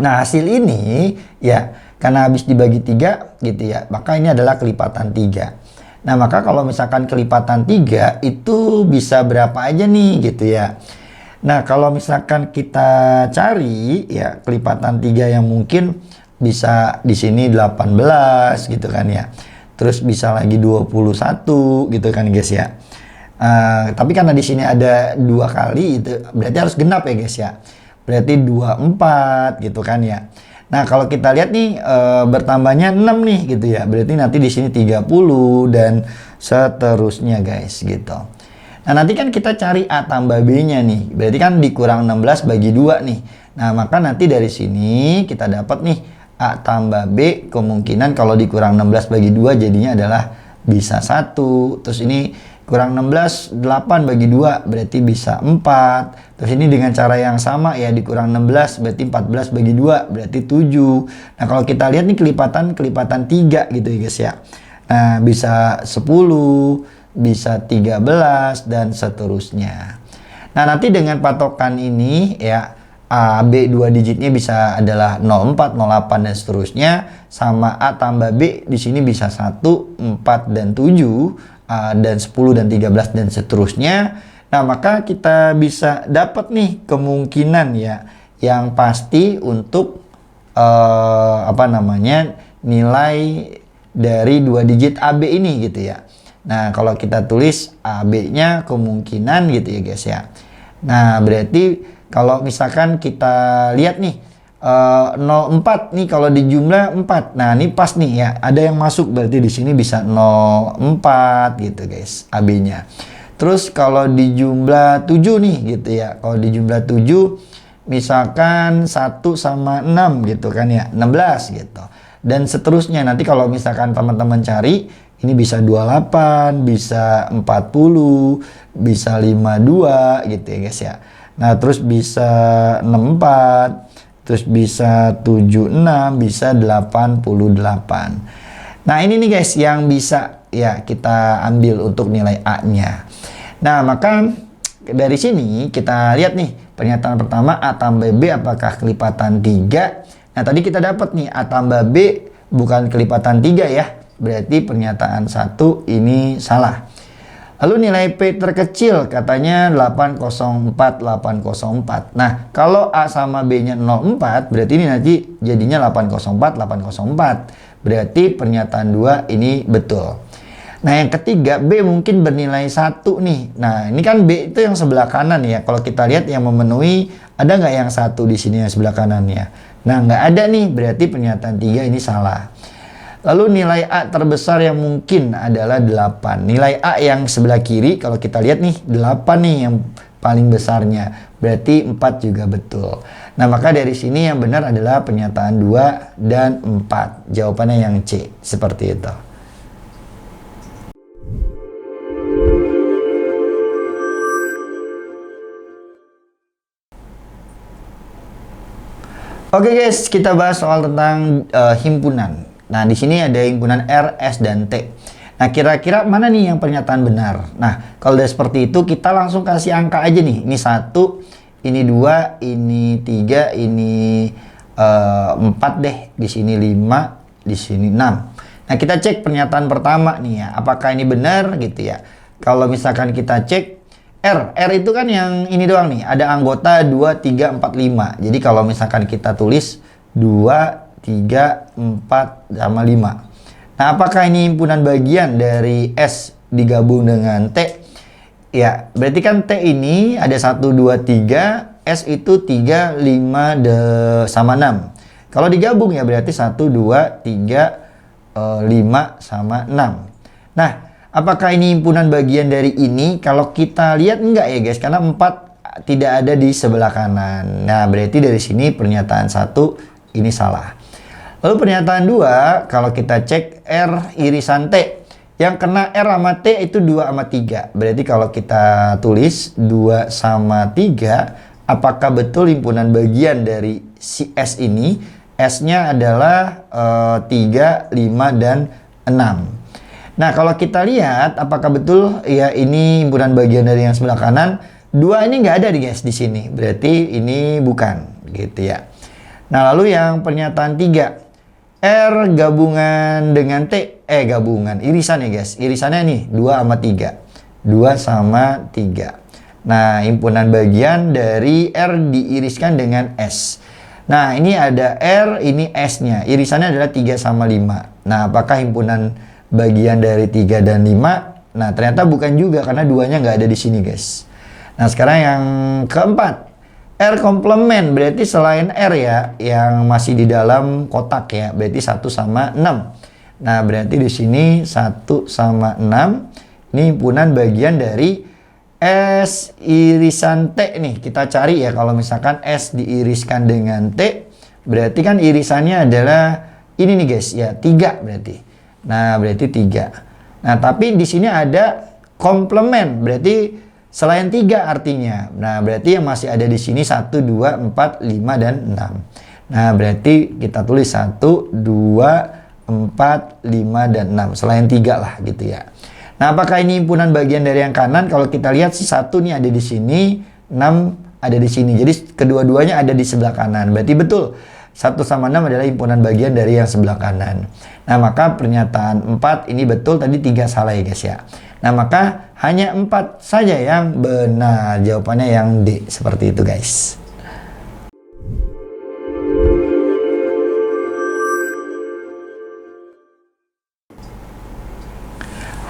Nah, hasil ini, ya, karena habis dibagi 3, gitu ya, maka ini adalah kelipatan 3. Nah, maka kalau misalkan kelipatan 3, itu bisa berapa aja nih, gitu ya. Nah, kalau misalkan kita cari ya kelipatan 3 yang mungkin bisa di sini 18 gitu kan ya. Terus bisa lagi 21 gitu kan guys ya. Tapi karena di sini ada 2 kali itu berarti harus genap ya guys ya. Berarti 24 gitu kan ya. Nah, kalau kita lihat nih bertambahnya 6 nih gitu ya. Berarti nanti di sini 30 dan seterusnya guys gitu. Nah, nanti kan kita cari A tambah B-nya nih. Berarti kan dikurang 16 bagi 2 nih. Nah, maka nanti dari sini kita dapat nih A tambah B. Kemungkinan kalau dikurang 16 bagi 2 jadinya adalah bisa 1. Terus ini kurang 16, 8 bagi 2 berarti bisa 4. Terus ini dengan cara yang sama ya, dikurang 16 berarti 14 bagi 2 berarti 7. Nah, kalau kita lihat nih kelipatan 3 gitu ya guys ya. Nah, bisa 10, bisa 13 dan seterusnya. Nah, nanti dengan patokan ini ya A, B 2 digitnya bisa adalah 04, 08 dan seterusnya, sama A tambah B di sini bisa 1, 4 dan 7 dan 10 dan 13 dan seterusnya. Nah, maka kita bisa dapat nih kemungkinan ya yang pasti untuk apa namanya nilai dari 2 digit AB ini gitu ya. Nah, kalau kita tulis AB-nya kemungkinan gitu ya guys ya. Nah, berarti kalau misalkan kita lihat nih 0,4 nih kalau di jumlah 4. Nah, ini pas nih ya. Ada yang masuk berarti di sini bisa 0,4 gitu guys, AB-nya. Terus kalau di jumlah 7 nih gitu ya. Kalau di jumlah 7 misalkan 1 sama 6 gitu kan ya, 16 gitu. Dan seterusnya nanti kalau misalkan teman-teman cari ini bisa 28, bisa 40, bisa 52 gitu ya guys ya. Nah, terus bisa 64, terus bisa 76, bisa 88. Nah, ini nih guys yang bisa ya kita ambil untuk nilai A-nya. Nah, maka dari sini kita lihat nih pernyataan pertama A tambah B apakah kelipatan 3. Nah, tadi kita dapat nih A tambah B bukan kelipatan 3 ya. Berarti pernyataan 1 ini salah. Lalu nilai P terkecil katanya 804, 804. Nah, kalau A sama B-nya 04, berarti ini nanti jadinya 804, 804. Berarti pernyataan 2 ini betul. Nah, yang ketiga B mungkin bernilai 1 nih. Nah, ini kan B itu yang sebelah kanan ya. Kalau kita lihat yang memenuhi, ada nggak yang 1 di sini yang sebelah kanannya? Nah, nggak ada nih. Berarti pernyataan 3 ini salah. Lalu nilai A terbesar yang mungkin adalah 8. Nilai A yang sebelah kiri kalau kita lihat nih 8 nih yang paling besarnya. Berarti 4 juga betul. Nah, maka dari sini yang benar adalah pernyataan 2 dan 4. Jawabannya yang C. Seperti itu. Oke guys, kita bahas soal tentang himpunan. Nah, di sini ada himpunan R, S, dan T. Nah, kira-kira mana nih yang pernyataan benar? Nah, kalau udah seperti itu, kita langsung kasih angka aja nih. Ini 1, ini 2, ini 3, ini 4 deh. Di sini 5, di sini 6. Nah, kita cek pernyataan pertama nih ya. Apakah ini benar gitu ya? Kalau misalkan kita cek R itu kan yang ini doang nih. Ada anggota 2, 3, 4, 5. Jadi kalau misalkan kita tulis 2, 3, 4, sama 5. Nah, apakah ini himpunan bagian dari S digabung dengan T? Ya, berarti kan T ini ada 1, 2, 3. S itu 3, 5, sama 6. Kalau digabung ya berarti 1, 2, 3, 5, sama 6. Nah, apakah ini himpunan bagian dari ini? Kalau kita lihat enggak ya guys, karena 4 tidak ada di sebelah kanan. Nah, berarti dari sini pernyataan 1 ini salah. Lalu pernyataan 2, kalau kita cek R irisan T. Yang kena R sama T itu 2 sama 3. Berarti kalau kita tulis 2 sama 3, apakah betul himpunan bagian dari si S ini? S-nya adalah 3, 5, dan 6. Nah, kalau kita lihat apakah betul ya ini himpunan bagian dari yang sebelah kanan? 2 ini nggak ada guys di sini. Berarti ini bukan gitu ya. Nah, lalu yang pernyataan 3. R gabungan dengan T. Gabungan. Irisan ya guys. Irisannya nih 2 sama 3. 2 sama 3. Nah, himpunan bagian dari R diiriskan dengan S. Nah, ini ada R, ini S-nya. Irisannya adalah 3 sama 5. Nah, apakah himpunan bagian dari 3 dan 5? Nah, ternyata bukan juga karena 2-nya nggak ada di sini guys. Nah, sekarang yang keempat. R komplement berarti selain R ya yang masih di dalam kotak ya, berarti 1 sama 6. Nah, berarti di sini 1 sama 6 ini himpunan bagian dari S irisan T nih. Kita cari ya kalau misalkan S diiriskan dengan T, berarti kan irisannya adalah ini nih guys ya, 3 berarti. Nah, berarti 3. Nah, tapi di sini ada komplement berarti selain 3 artinya. Nah, berarti yang masih ada di sini 1, 2, 4, 5, dan 6. Nah, berarti kita tulis 1, 2, 4, 5, dan 6. Selain 3 lah gitu ya. Nah, apakah ini himpunan bagian dari yang kanan? Kalau kita lihat si 1 nih ada di sini, 6 ada di sini. Jadi kedua-duanya ada di sebelah kanan. Berarti betul. 1 sama 6 adalah himpunan bagian dari yang sebelah kanan. Nah, maka pernyataan 4 ini betul, tadi 3 salah ya guys ya. Nah, maka hanya 4 saja yang benar. Jawabannya yang D. Seperti itu guys.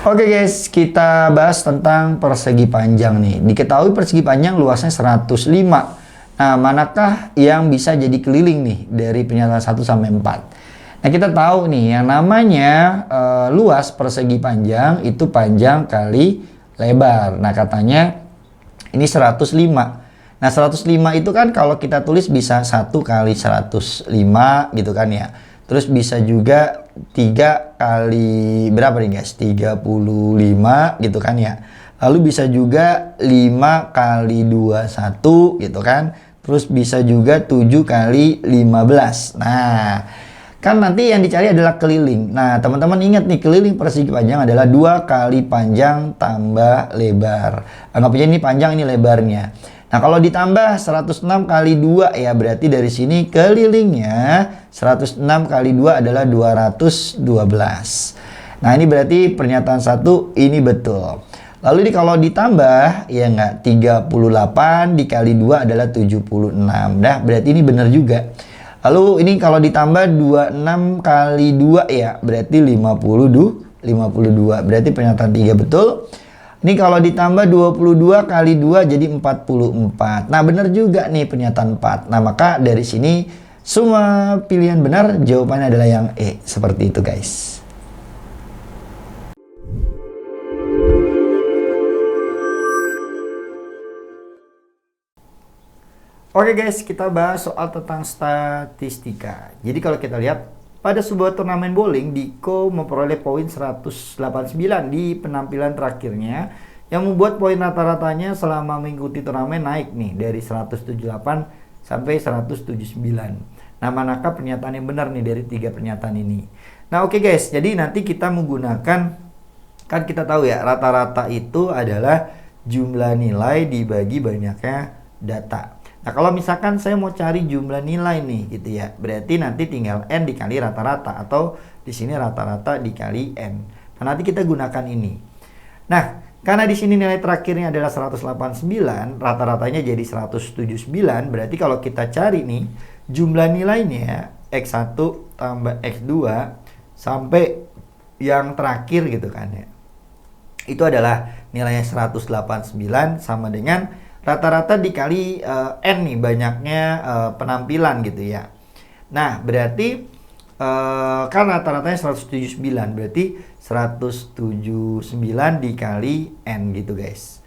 Oke guys, kita bahas tentang persegi panjang nih. Diketahui persegi panjang luasnya 105 Nah, manakah yang bisa jadi keliling nih dari pernyataan 1 sampai 4? Nah, kita tahu nih yang namanya luas persegi panjang itu panjang kali lebar. Nah, katanya ini 105. Nah, 105 itu kan kalau kita tulis bisa 1 kali 105 gitu kan ya. Terus bisa juga 3 kali berapa nih guys? 35 gitu kan ya. Lalu bisa juga 5 kali 21 gitu kan. Terus bisa juga 7 kali 15. Nah, kan nanti yang dicari adalah keliling. Nah, teman-teman ingat nih, keliling persegi panjang adalah 2 kali panjang tambah lebar. Anggap aja ini panjang, ini lebarnya. Nah, kalau ditambah 106 kali 2 ya, berarti dari sini kelilingnya 106 kali 2 adalah 212. Nah, ini berarti pernyataan 1 ini betul. Lalu ini kalau ditambah ya enggak, 38 dikali 2 adalah 76. Nah, berarti ini benar juga. Lalu ini kalau ditambah 26 kali 2 ya, berarti 52. Berarti pernyataan 3 betul. Ini kalau ditambah 22 kali 2 jadi 44. Nah, benar juga nih pernyataan 4. Nah, maka dari sini semua pilihan benar, jawabannya adalah yang E. Seperti itu, guys. Oke guys, kita bahas soal tentang statistika. Jadi kalau kita lihat, pada sebuah turnamen bowling, Diko memperoleh poin 189 di penampilan terakhirnya, yang membuat poin rata-ratanya selama mengikuti turnamen naik nih dari 178 sampai 179. Nah, manakah pernyataan yang benar nih dari 3 pernyataan ini? Nah, oke guys, jadi nanti kita menggunakan, kan kita tahu ya, rata-rata itu adalah jumlah nilai dibagi banyaknya data. Nah, kalau misalkan saya mau cari jumlah nilai nih gitu ya, berarti nanti tinggal N dikali rata-rata, atau di sini rata-rata dikali N. Nah, nanti kita gunakan ini. Nah, karena di sini nilai terakhirnya adalah 189, rata-ratanya jadi 179, berarti kalau kita cari nih jumlah nilainya X1 tambah X2 sampai yang terakhir gitu kan ya. Itu adalah nilainya 189 sama dengan rata-rata dikali N nih, banyaknya penampilan gitu ya. Nah, berarti kan rata-ratanya 179, berarti 179 dikali N gitu guys.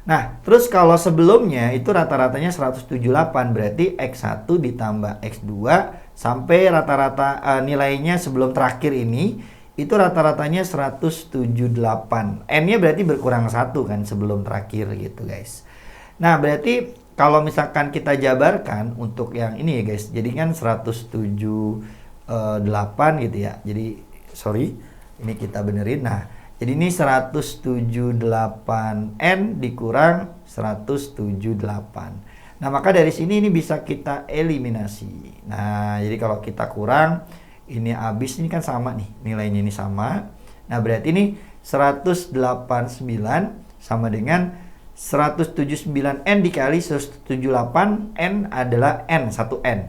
Nah, terus kalau sebelumnya itu rata-ratanya 178, berarti X1 ditambah X2 sampai rata-rata nilainya sebelum terakhir ini itu rata-ratanya 178. N-nya berarti berkurang 1 kan sebelum terakhir gitu guys. Nah, berarti kalau misalkan kita jabarkan untuk yang ini ya guys, jadi kan 178 gitu ya. Jadi, sorry, ini kita benerin. Nah, jadi ini 178N dikurang 178. Nah, maka dari sini ini bisa kita eliminasi. Nah, jadi kalau kita kurang, ini habis, ini kan sama nih, nilainya ini sama. Nah, berarti ini 189 sama dengan 179N dikali 178, N adalah N, 1N.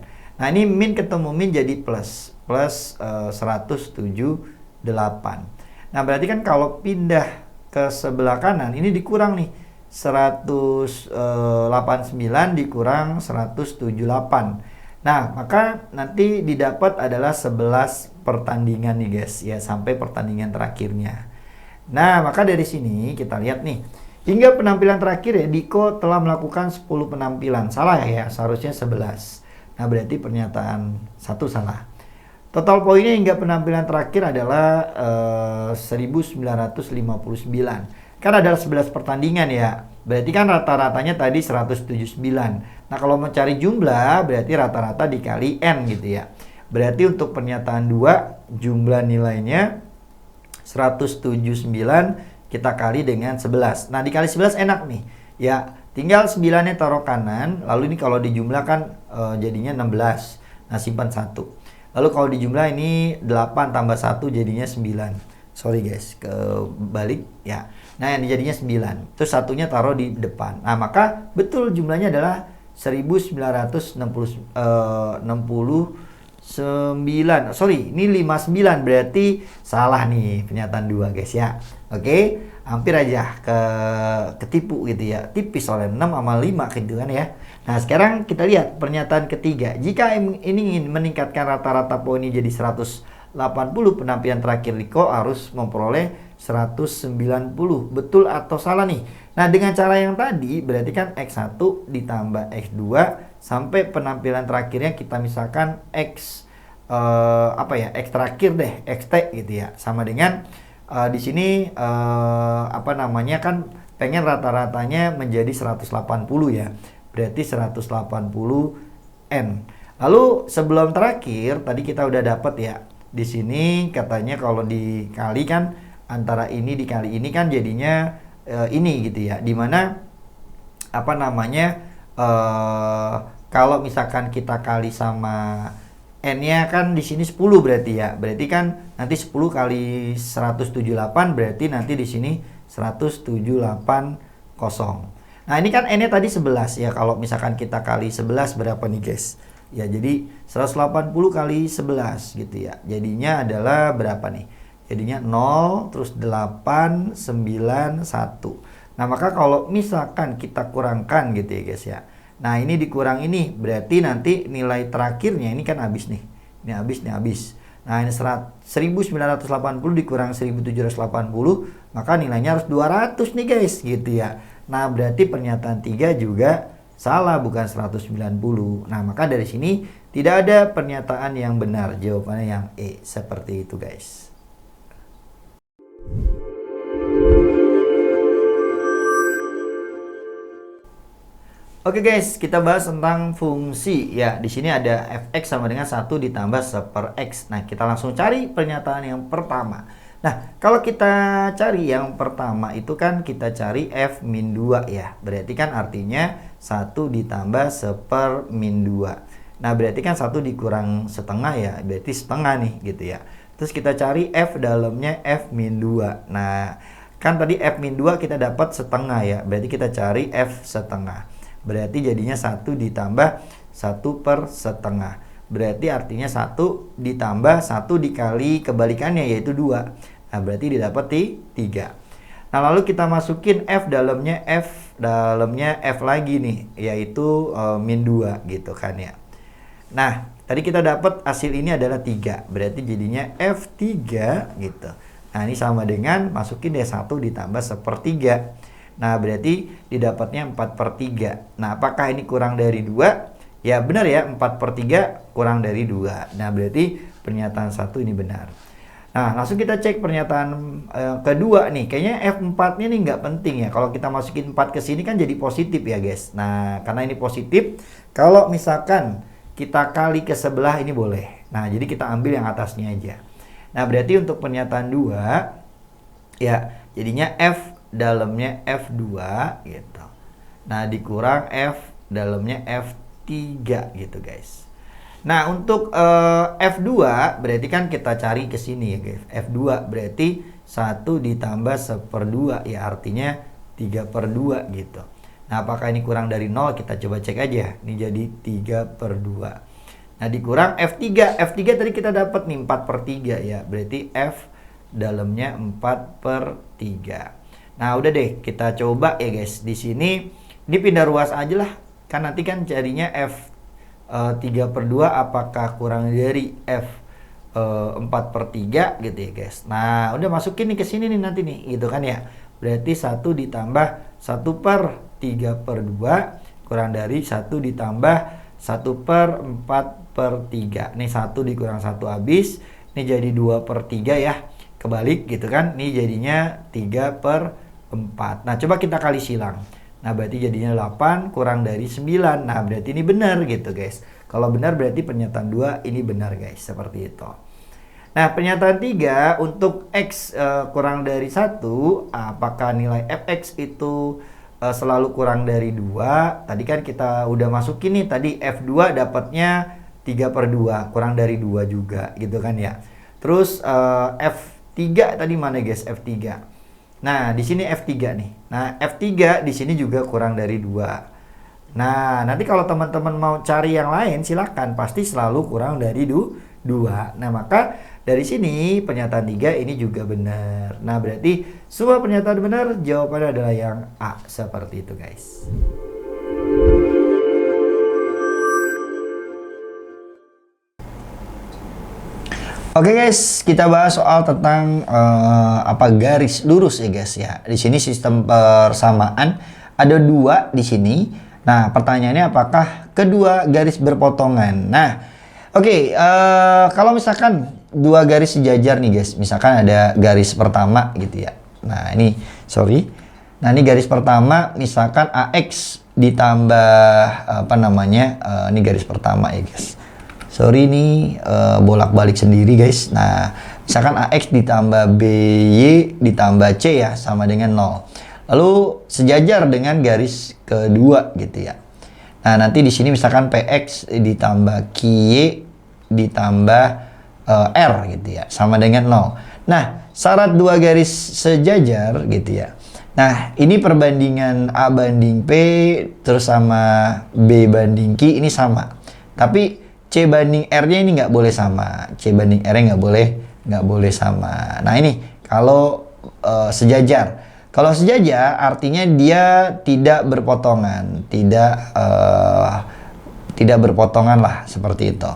Nah, ini min ketemu min jadi plus 178. Nah, berarti kan kalau pindah ke sebelah kanan, ini dikurang nih, 189 dikurang 178. Nah, maka nanti didapat adalah 11 pertandingan nih guys, ya, sampai pertandingan terakhirnya. Nah, maka dari sini kita lihat nih, hingga penampilan terakhir ya, Diko telah melakukan 10 penampilan. Salah ya, seharusnya 11. Nah, berarti pernyataan 1 salah. Total poinnya hingga penampilan terakhir adalah 1959. Kan adalah 11 pertandingan ya. Berarti kan rata-ratanya tadi 179. Nah, kalau mencari jumlah berarti rata-rata dikali N gitu ya. Berarti untuk pernyataan 2 jumlah nilainya 179 kita kali dengan 11. Nah, dikali 11 enak nih. Ya, tinggal 9-nya taruh kanan. Lalu ini kalau dijumlahkan jadinya 16. Nah, simpan 1. Lalu kalau dijumlah ini 8 tambah 1 jadinya 9. Sorry guys, kebalik ya. Nah, yang jadinya 9. Terus satunya taruh di depan. Nah, maka betul jumlahnya adalah 1969. Sorry, ini 59, berarti salah nih pernyataan 2 guys ya. Oke. hampir aja ketipu gitu ya. Tipis oleh 6 sama 5 gitu kan ya. Nah, sekarang kita lihat pernyataan ketiga. Jika ini ingin meningkatkan rata-rata poinnya jadi 180, penampilan terakhir Rico harus memperoleh 190. Betul atau salah nih? Nah, dengan cara yang tadi berarti kan X1 ditambah X2 sampai penampilan terakhirnya kita misalkan X X terakhir deh, XT gitu ya. Sama dengan di sini kan pengen rata-ratanya menjadi 180 ya. Berarti 180 N. Lalu sebelum terakhir tadi kita udah dapat ya. Di sini katanya kalau dikali kan antara ini dikali ini kan jadinya ini gitu ya. Dimana kalau misalkan kita kali sama N-nya kan di sini 10 berarti ya. Berarti kan nanti 10 kali 178 berarti nanti di sini 178,0. Nah, ini kan N-nya tadi 11 ya. Kalau misalkan kita kali 11 berapa nih, guys? Ya, jadi 180 kali 11 gitu ya. Jadinya adalah berapa nih? Jadinya 0 terus 8 9 1. Nah, maka kalau misalkan kita kurangkan gitu ya, guys ya. Nah, ini dikurang ini, berarti nanti nilai terakhirnya ini kan habis nih. Ini habis. Nah, ini 1980 dikurang 1780, maka nilainya harus 200 nih, guys, gitu ya. Nah, berarti pernyataan 3 juga salah, bukan 190. Nah, maka dari sini tidak ada pernyataan yang benar. Jawabannya yang E, seperti itu, guys. Oke guys, kita bahas tentang fungsi ya. Di sini ada fx sama dengan 1 ditambah 1/x. Nah, kita langsung cari pernyataan yang pertama. Nah, kalau kita cari yang pertama itu kan kita cari f min 2 ya. Berarti kan artinya 1 ditambah 1/2. Nah, berarti kan 1 dikurang setengah ya. Berarti setengah nih gitu ya. Terus kita cari f dalamnya f min 2. Nah, kan tadi f min 2 kita dapat setengah ya. Berarti kita cari f setengah. Berarti jadinya 1 ditambah 1/1. Berarti artinya 1 ditambah 1 dikali kebalikannya yaitu 2. Nah, berarti didapati 3. Nah, lalu kita masukin f dalamnya f lagi nih, yaitu min 2 gitu kan ya. Nah, tadi kita dapat hasil ini adalah 3. Berarti jadinya f3 gitu. Nah, ini sama dengan masukin deh 1 ditambah 1/3. Nah, berarti didapatnya 4/3. Nah, apakah ini kurang dari 2? Ya, benar ya, 4/3 kurang dari 2. Nah, berarti pernyataan 1 ini benar. Nah, langsung kita cek pernyataan kedua nih. Kayaknya F4-nya nih nggak penting ya. Kalau kita masukin 4 ke sini kan jadi positif ya, guys. Nah, karena ini positif, kalau misalkan kita kali ke sebelah ini boleh. Nah, jadi kita ambil yang atasnya aja. Nah, berarti untuk pernyataan 2, ya, jadinya F dalamnya F2 gitu. Nah, dikurang F dalamnya F3 gitu, guys. Nah, untuk F2 berarti kan kita cari ke sini ya, guys. F2 berarti 1 ditambah 1/2 ya, artinya 3/2 gitu. Nah, apakah ini kurang dari 0? Kita coba cek aja. Ini jadi 3/2. Nah, dikurang F3. F3 tadi kita dapat nih 4/3 ya. Berarti F dalamnya 4/3. Nah, udah deh, kita coba ya, guys. Di sini ini pindah ruas aja lah. Kan nanti kan jadinya F 3/2 apakah kurang dari F 4/3 gitu ya, guys. Nah, udah masukin nih ke sini nih nanti nih, gitu kan ya. Berarti 1 ditambah 1/3/2 kurang dari 1 ditambah 1/4/3. Nih 1 dikurang 1 habis. Ini jadi 2/3 ya. Kebalik gitu kan. Ini jadinya 3/4. Nah, coba kita kali silang. Nah, berarti jadinya 8 kurang dari 9. Nah, berarti ini benar gitu, guys. Kalau benar berarti pernyataan 2 ini benar, guys. Seperti itu. Nah, pernyataan 3 untuk X kurang dari 1, apakah nilai fx itu selalu kurang dari 2? Tadi kan kita udah masukin nih, tadi F2 dapatnya 3/2, kurang dari 2 juga gitu kan ya. Terus F3 tadi mana, guys? F3. Nah, di sini F3 nih. Nah, F3 di sini juga kurang dari 2. Nah, nanti kalau teman-teman mau cari yang lain silakan, pasti selalu kurang dari 2. Nah, maka dari sini pernyataan 3 ini juga benar. Nah, berarti semua pernyataan benar, jawabannya adalah yang A. Seperti itu, guys. Oke guys, kita bahas soal tentang garis lurus ya guys ya. Di sini sistem persamaan ada 2 di sini. Nah, pertanyaannya apakah kedua garis berpotongan? Nah, oke, kalau misalkan 2 garis sejajar nih guys, misalkan ada garis pertama gitu ya. Nah, ini sorry. Nah, ini garis pertama misalkan AX ditambah ini garis pertama ya guys. Sorry ini bolak-balik sendiri guys. Nah, misalkan AX ditambah BY ditambah C ya sama dengan 0. Lalu sejajar dengan garis kedua gitu ya. Nah, nanti di sini misalkan PX ditambah QY ditambah R gitu ya sama dengan 0. Nah, syarat 2 garis sejajar gitu ya. Nah, ini perbandingan A banding P terus sama B banding Q ini sama. Tapi C banding R-nya ini nggak boleh sama. C banding R-nya nggak boleh sama. Nah, ini kalau sejajar. Kalau sejajar artinya dia tidak berpotongan, tidak berpotongan lah seperti itu.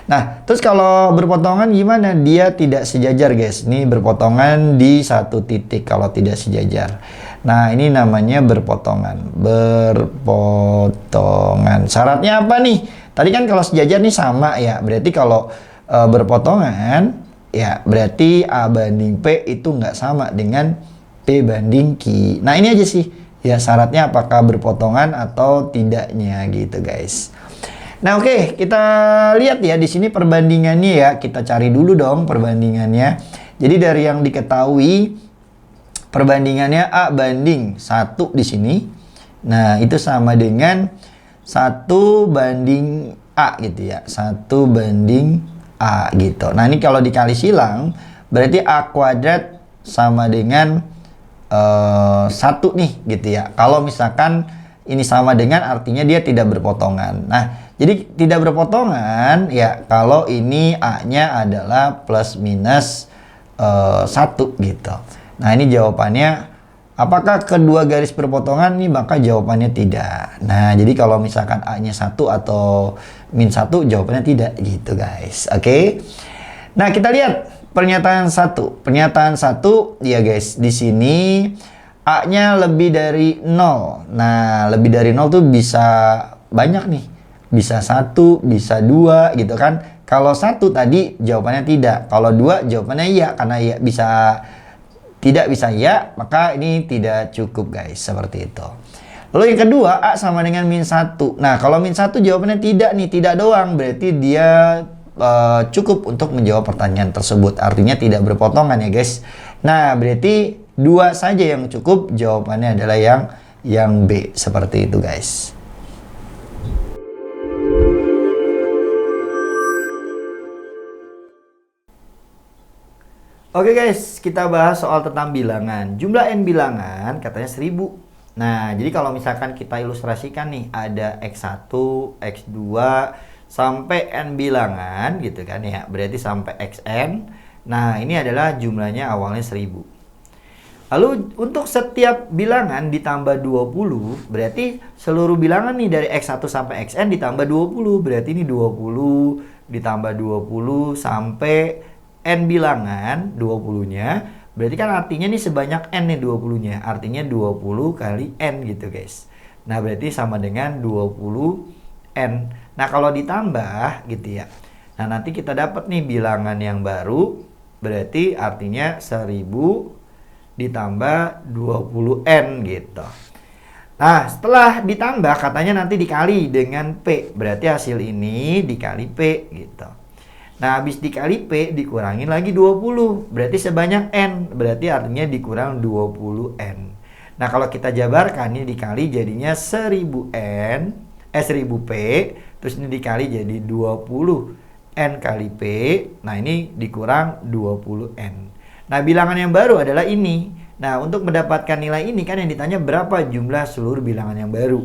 Nah, terus kalau berpotongan gimana? Dia tidak sejajar guys. Ini berpotongan di satu titik kalau tidak sejajar. Nah, ini namanya berpotongan. Berpotongan. Syaratnya apa nih? Tadi kan kalau sejajar nih sama ya. Berarti kalau berpotongan ya berarti A banding P itu nggak sama dengan P banding Q. Nah, ini aja sih. Ya, syaratnya apakah berpotongan atau tidaknya gitu guys. Nah, oke, kita lihat ya di sini perbandingannya ya. Kita cari dulu dong perbandingannya. Jadi dari yang diketahui perbandingannya A banding 1 di sini. Nah, itu sama dengan 1 banding A gitu ya. 1 banding A gitu. Nah, ini kalau dikali silang berarti A kuadrat sama dengan 1 nih gitu ya. Kalau misalkan ini sama dengan artinya dia tidak berpotongan. Nah, jadi tidak berpotongan ya kalau ini A-nya adalah plus minus 1 gitu. Nah, ini jawabannya apakah kedua garis berpotongan nih? Maka jawabannya tidak. Nah, jadi kalau misalkan A-nya 1 atau min 1 jawabannya tidak gitu guys. Oke. Nah, kita lihat pernyataan 1. Pernyataan 1 ya guys, di sini A-nya lebih dari 0. Nah, lebih dari 0 tuh bisa banyak nih. Bisa 1, bisa 2 gitu kan. Kalau 1 tadi jawabannya tidak. Kalau 2 jawabannya iya karena ya bisa tidak bisa ya, maka ini tidak cukup guys, seperti itu. Lalu yang kedua, A sama dengan min 1. Nah, kalau min 1 jawabannya tidak nih, tidak doang. Berarti dia cukup untuk menjawab pertanyaan tersebut. Artinya tidak berpotongan ya guys. Nah, berarti 2 saja yang cukup, jawabannya adalah yang B. Seperti itu guys. Oke guys, kita bahas soal tentang bilangan. Jumlah n bilangan katanya 1000. Nah, jadi kalau misalkan kita ilustrasikan nih, ada X1, X2, sampai n bilangan gitu kan ya. Berarti sampai Xn. Nah, ini adalah jumlahnya awalnya 1000. Lalu untuk setiap bilangan ditambah 20, berarti seluruh bilangan nih dari X1 sampai Xn ditambah 20. Berarti ini 20 ditambah 20 sampai n bilangan 20-nya, berarti kan artinya nih sebanyak n nih 20-nya. Artinya 20 kali n gitu guys. Nah, berarti sama dengan 20n. Nah, kalau ditambah gitu ya. Nah, nanti kita dapat nih bilangan yang baru. Berarti artinya 1000 ditambah 20n gitu. Nah, setelah ditambah katanya nanti dikali dengan P. Berarti hasil ini dikali P gitu. Nah, habis dikali P dikurangin lagi 20. Berarti sebanyak N. Berarti artinya dikurang 20N. Nah, kalau kita jabarkan ini dikali jadinya 1000N. 1000P. Terus ini dikali jadi 20N kali P. Nah, ini dikurang 20N. Nah, bilangan yang baru adalah ini. Nah, untuk mendapatkan nilai ini kan yang ditanya berapa jumlah seluruh bilangan yang baru.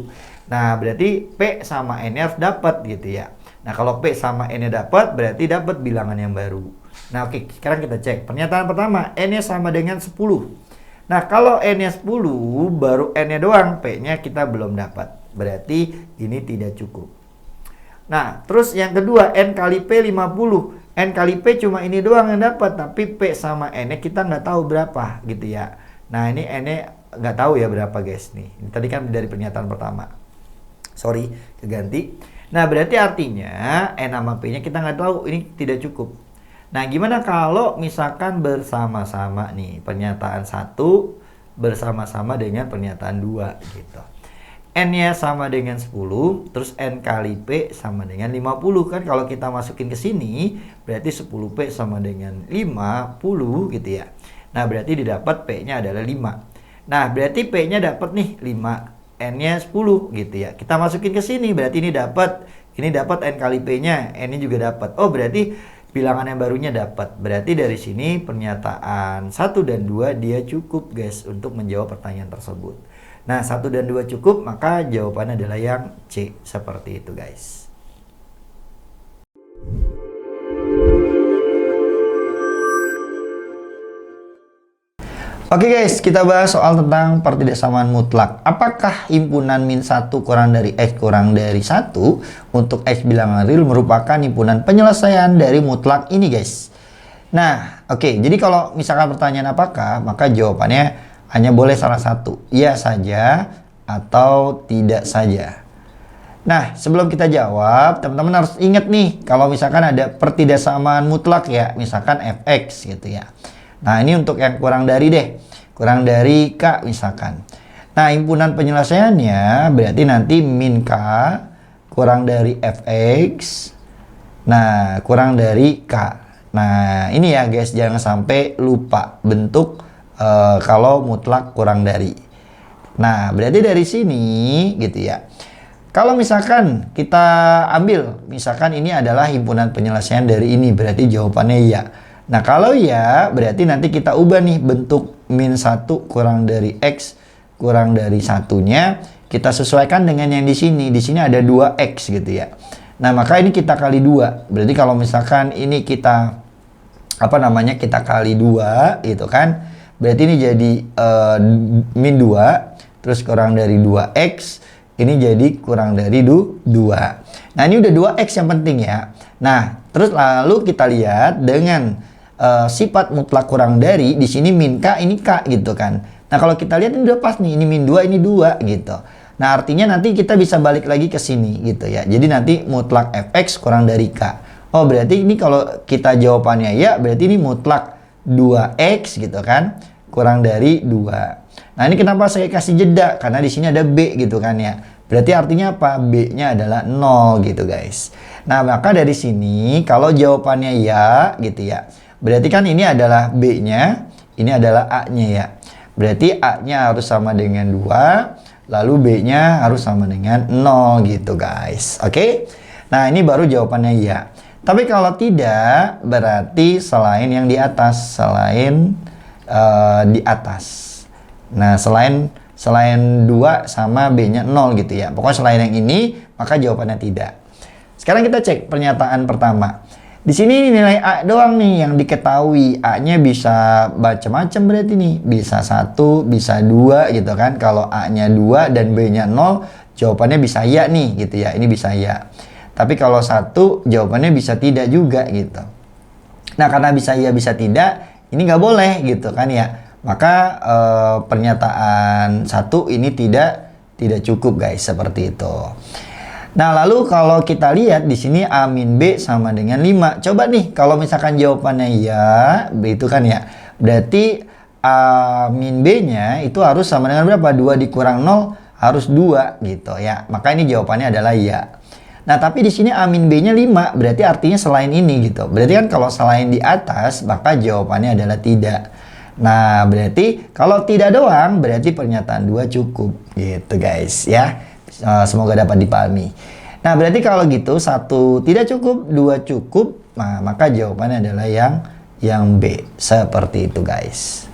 Nah, berarti P sama N harus dapat gitu ya. Nah, kalau P sama N-nya dapat, berarti dapat bilangan yang baru. Nah oke, sekarang kita cek. Pernyataan pertama, N-nya sama dengan 10. Nah kalau N-nya 10, baru N-nya doang, P-nya kita belum dapat. Berarti ini tidak cukup. Nah, terus yang kedua, N kali P 50. N kali P cuma ini doang yang dapat, tapi P sama N-nya kita nggak tahu berapa gitu ya. Nah ini N-nya nggak tahu ya berapa guys nih. Ini tadi kan dari pernyataan pertama. Sorry, keganti. Nah berarti artinya N sama P-nya kita nggak tahu, ini tidak cukup. Nah, gimana kalau misalkan bersama-sama nih, pernyataan 1 bersama-sama dengan pernyataan 2 gitu. N-nya sama dengan 10, terus N kali P sama dengan 50 kan, kalau kita masukin ke sini berarti 10P sama dengan 50 gitu ya. Nah, berarti didapat P-nya adalah 5. Nah, berarti P-nya dapat nih 5, N-nya 10 gitu ya. Kita masukin ke sini berarti ini dapat N kali P-nya, N-nya juga dapat. Oh, berarti bilangan yang barunya dapat. Berarti dari sini pernyataan 1 dan 2 dia cukup guys untuk menjawab pertanyaan tersebut. Nah 1 dan 2 cukup, maka jawabannya adalah yang C. Seperti itu guys. Oke guys, kita bahas soal tentang pertidaksamaan mutlak. Apakah himpunan min 1 kurang dari X kurang dari 1 untuk X bilangan real merupakan himpunan penyelesaian dari mutlak ini guys? Nah, oke, jadi kalau misalkan pertanyaan apakah, maka jawabannya hanya boleh salah satu. Iya saja atau tidak saja. Nah, sebelum kita jawab, teman-teman harus ingat nih, kalau misalkan ada pertidaksamaan mutlak ya, misalkan fx gitu ya. Nah, ini untuk yang kurang dari deh. Kurang dari K misalkan. Nah, himpunan penyelesaiannya berarti nanti min K kurang dari Fx. Nah, kurang dari K. Nah, ini ya guys, jangan sampai lupa bentuk kalau mutlak kurang dari. Nah, berarti dari sini gitu ya. Kalau misalkan kita ambil, misalkan ini adalah himpunan penyelesaian dari ini, berarti jawabannya iya. Nah, kalau ya, berarti nanti kita ubah nih bentuk min 1 kurang dari X kurang dari satunya. Kita sesuaikan dengan yang di sini. Di sini ada 2X gitu ya. Nah, maka ini kita kali 2. Berarti kalau misalkan ini kita, kita kali 2 gitu kan. Berarti ini jadi min 2. Terus kurang dari 2X. Ini jadi kurang dari 2. Nah, ini udah 2X yang penting ya. Nah, terus lalu kita lihat dengan sifat mutlak kurang dari, di sini min K, ini K gitu kan. Nah, kalau kita lihat ini udah pas nih, ini min 2, ini 2 gitu. Nah, artinya nanti kita bisa balik lagi ke sini gitu ya. Jadi nanti mutlak Fx kurang dari K. Oh, berarti ini kalau kita jawabannya ya, berarti ini mutlak 2X gitu kan, kurang dari 2. Nah, ini kenapa saya kasih jeda? Karena di sini ada B gitu kan ya. Berarti artinya apa? B-nya adalah 0 gitu guys. Nah, maka dari sini kalau jawabannya ya gitu ya, berarti kan ini adalah B-nya, ini adalah A-nya ya. Berarti A-nya harus sama dengan 2, lalu B-nya harus sama dengan 0 gitu guys. Oke? Nah, ini baru jawabannya ya. Tapi kalau tidak, berarti selain yang di atas, selain di atas. Nah, selain 2 sama B-nya 0 gitu ya. Pokoknya selain yang ini, maka jawabannya tidak. Sekarang kita cek pernyataan pertama. Di sini nilai A doang nih yang diketahui. A-nya bisa macam-macam berarti nih. Bisa 1, bisa 2 gitu kan. Kalau A-nya 2 dan B-nya 0, jawabannya bisa ya nih gitu ya. Ini bisa ya. Tapi kalau 1, jawabannya bisa tidak juga gitu. Nah, karena bisa ya bisa tidak, ini nggak boleh gitu kan ya. Maka pernyataan 1 ini tidak cukup guys, seperti itu. Nah, lalu kalau kita lihat di sini A min B sama dengan 5. Coba nih kalau misalkan jawabannya ya, itu kan ya. Berarti A min B-nya itu harus sama dengan berapa? 2 dikurang 0 harus 2 gitu ya. Maka ini jawabannya adalah ya. Nah, tapi di sini A min B-nya 5, berarti artinya selain ini gitu. Berarti kan kalau selain di atas, maka jawabannya adalah tidak. Nah, berarti kalau tidak doang, berarti pernyataan 2 cukup gitu guys ya. Semoga dapat dipahami. Nah, berarti kalau gitu 1 tidak cukup, 2 cukup. Nah, maka jawabannya adalah yang B. Seperti itu guys.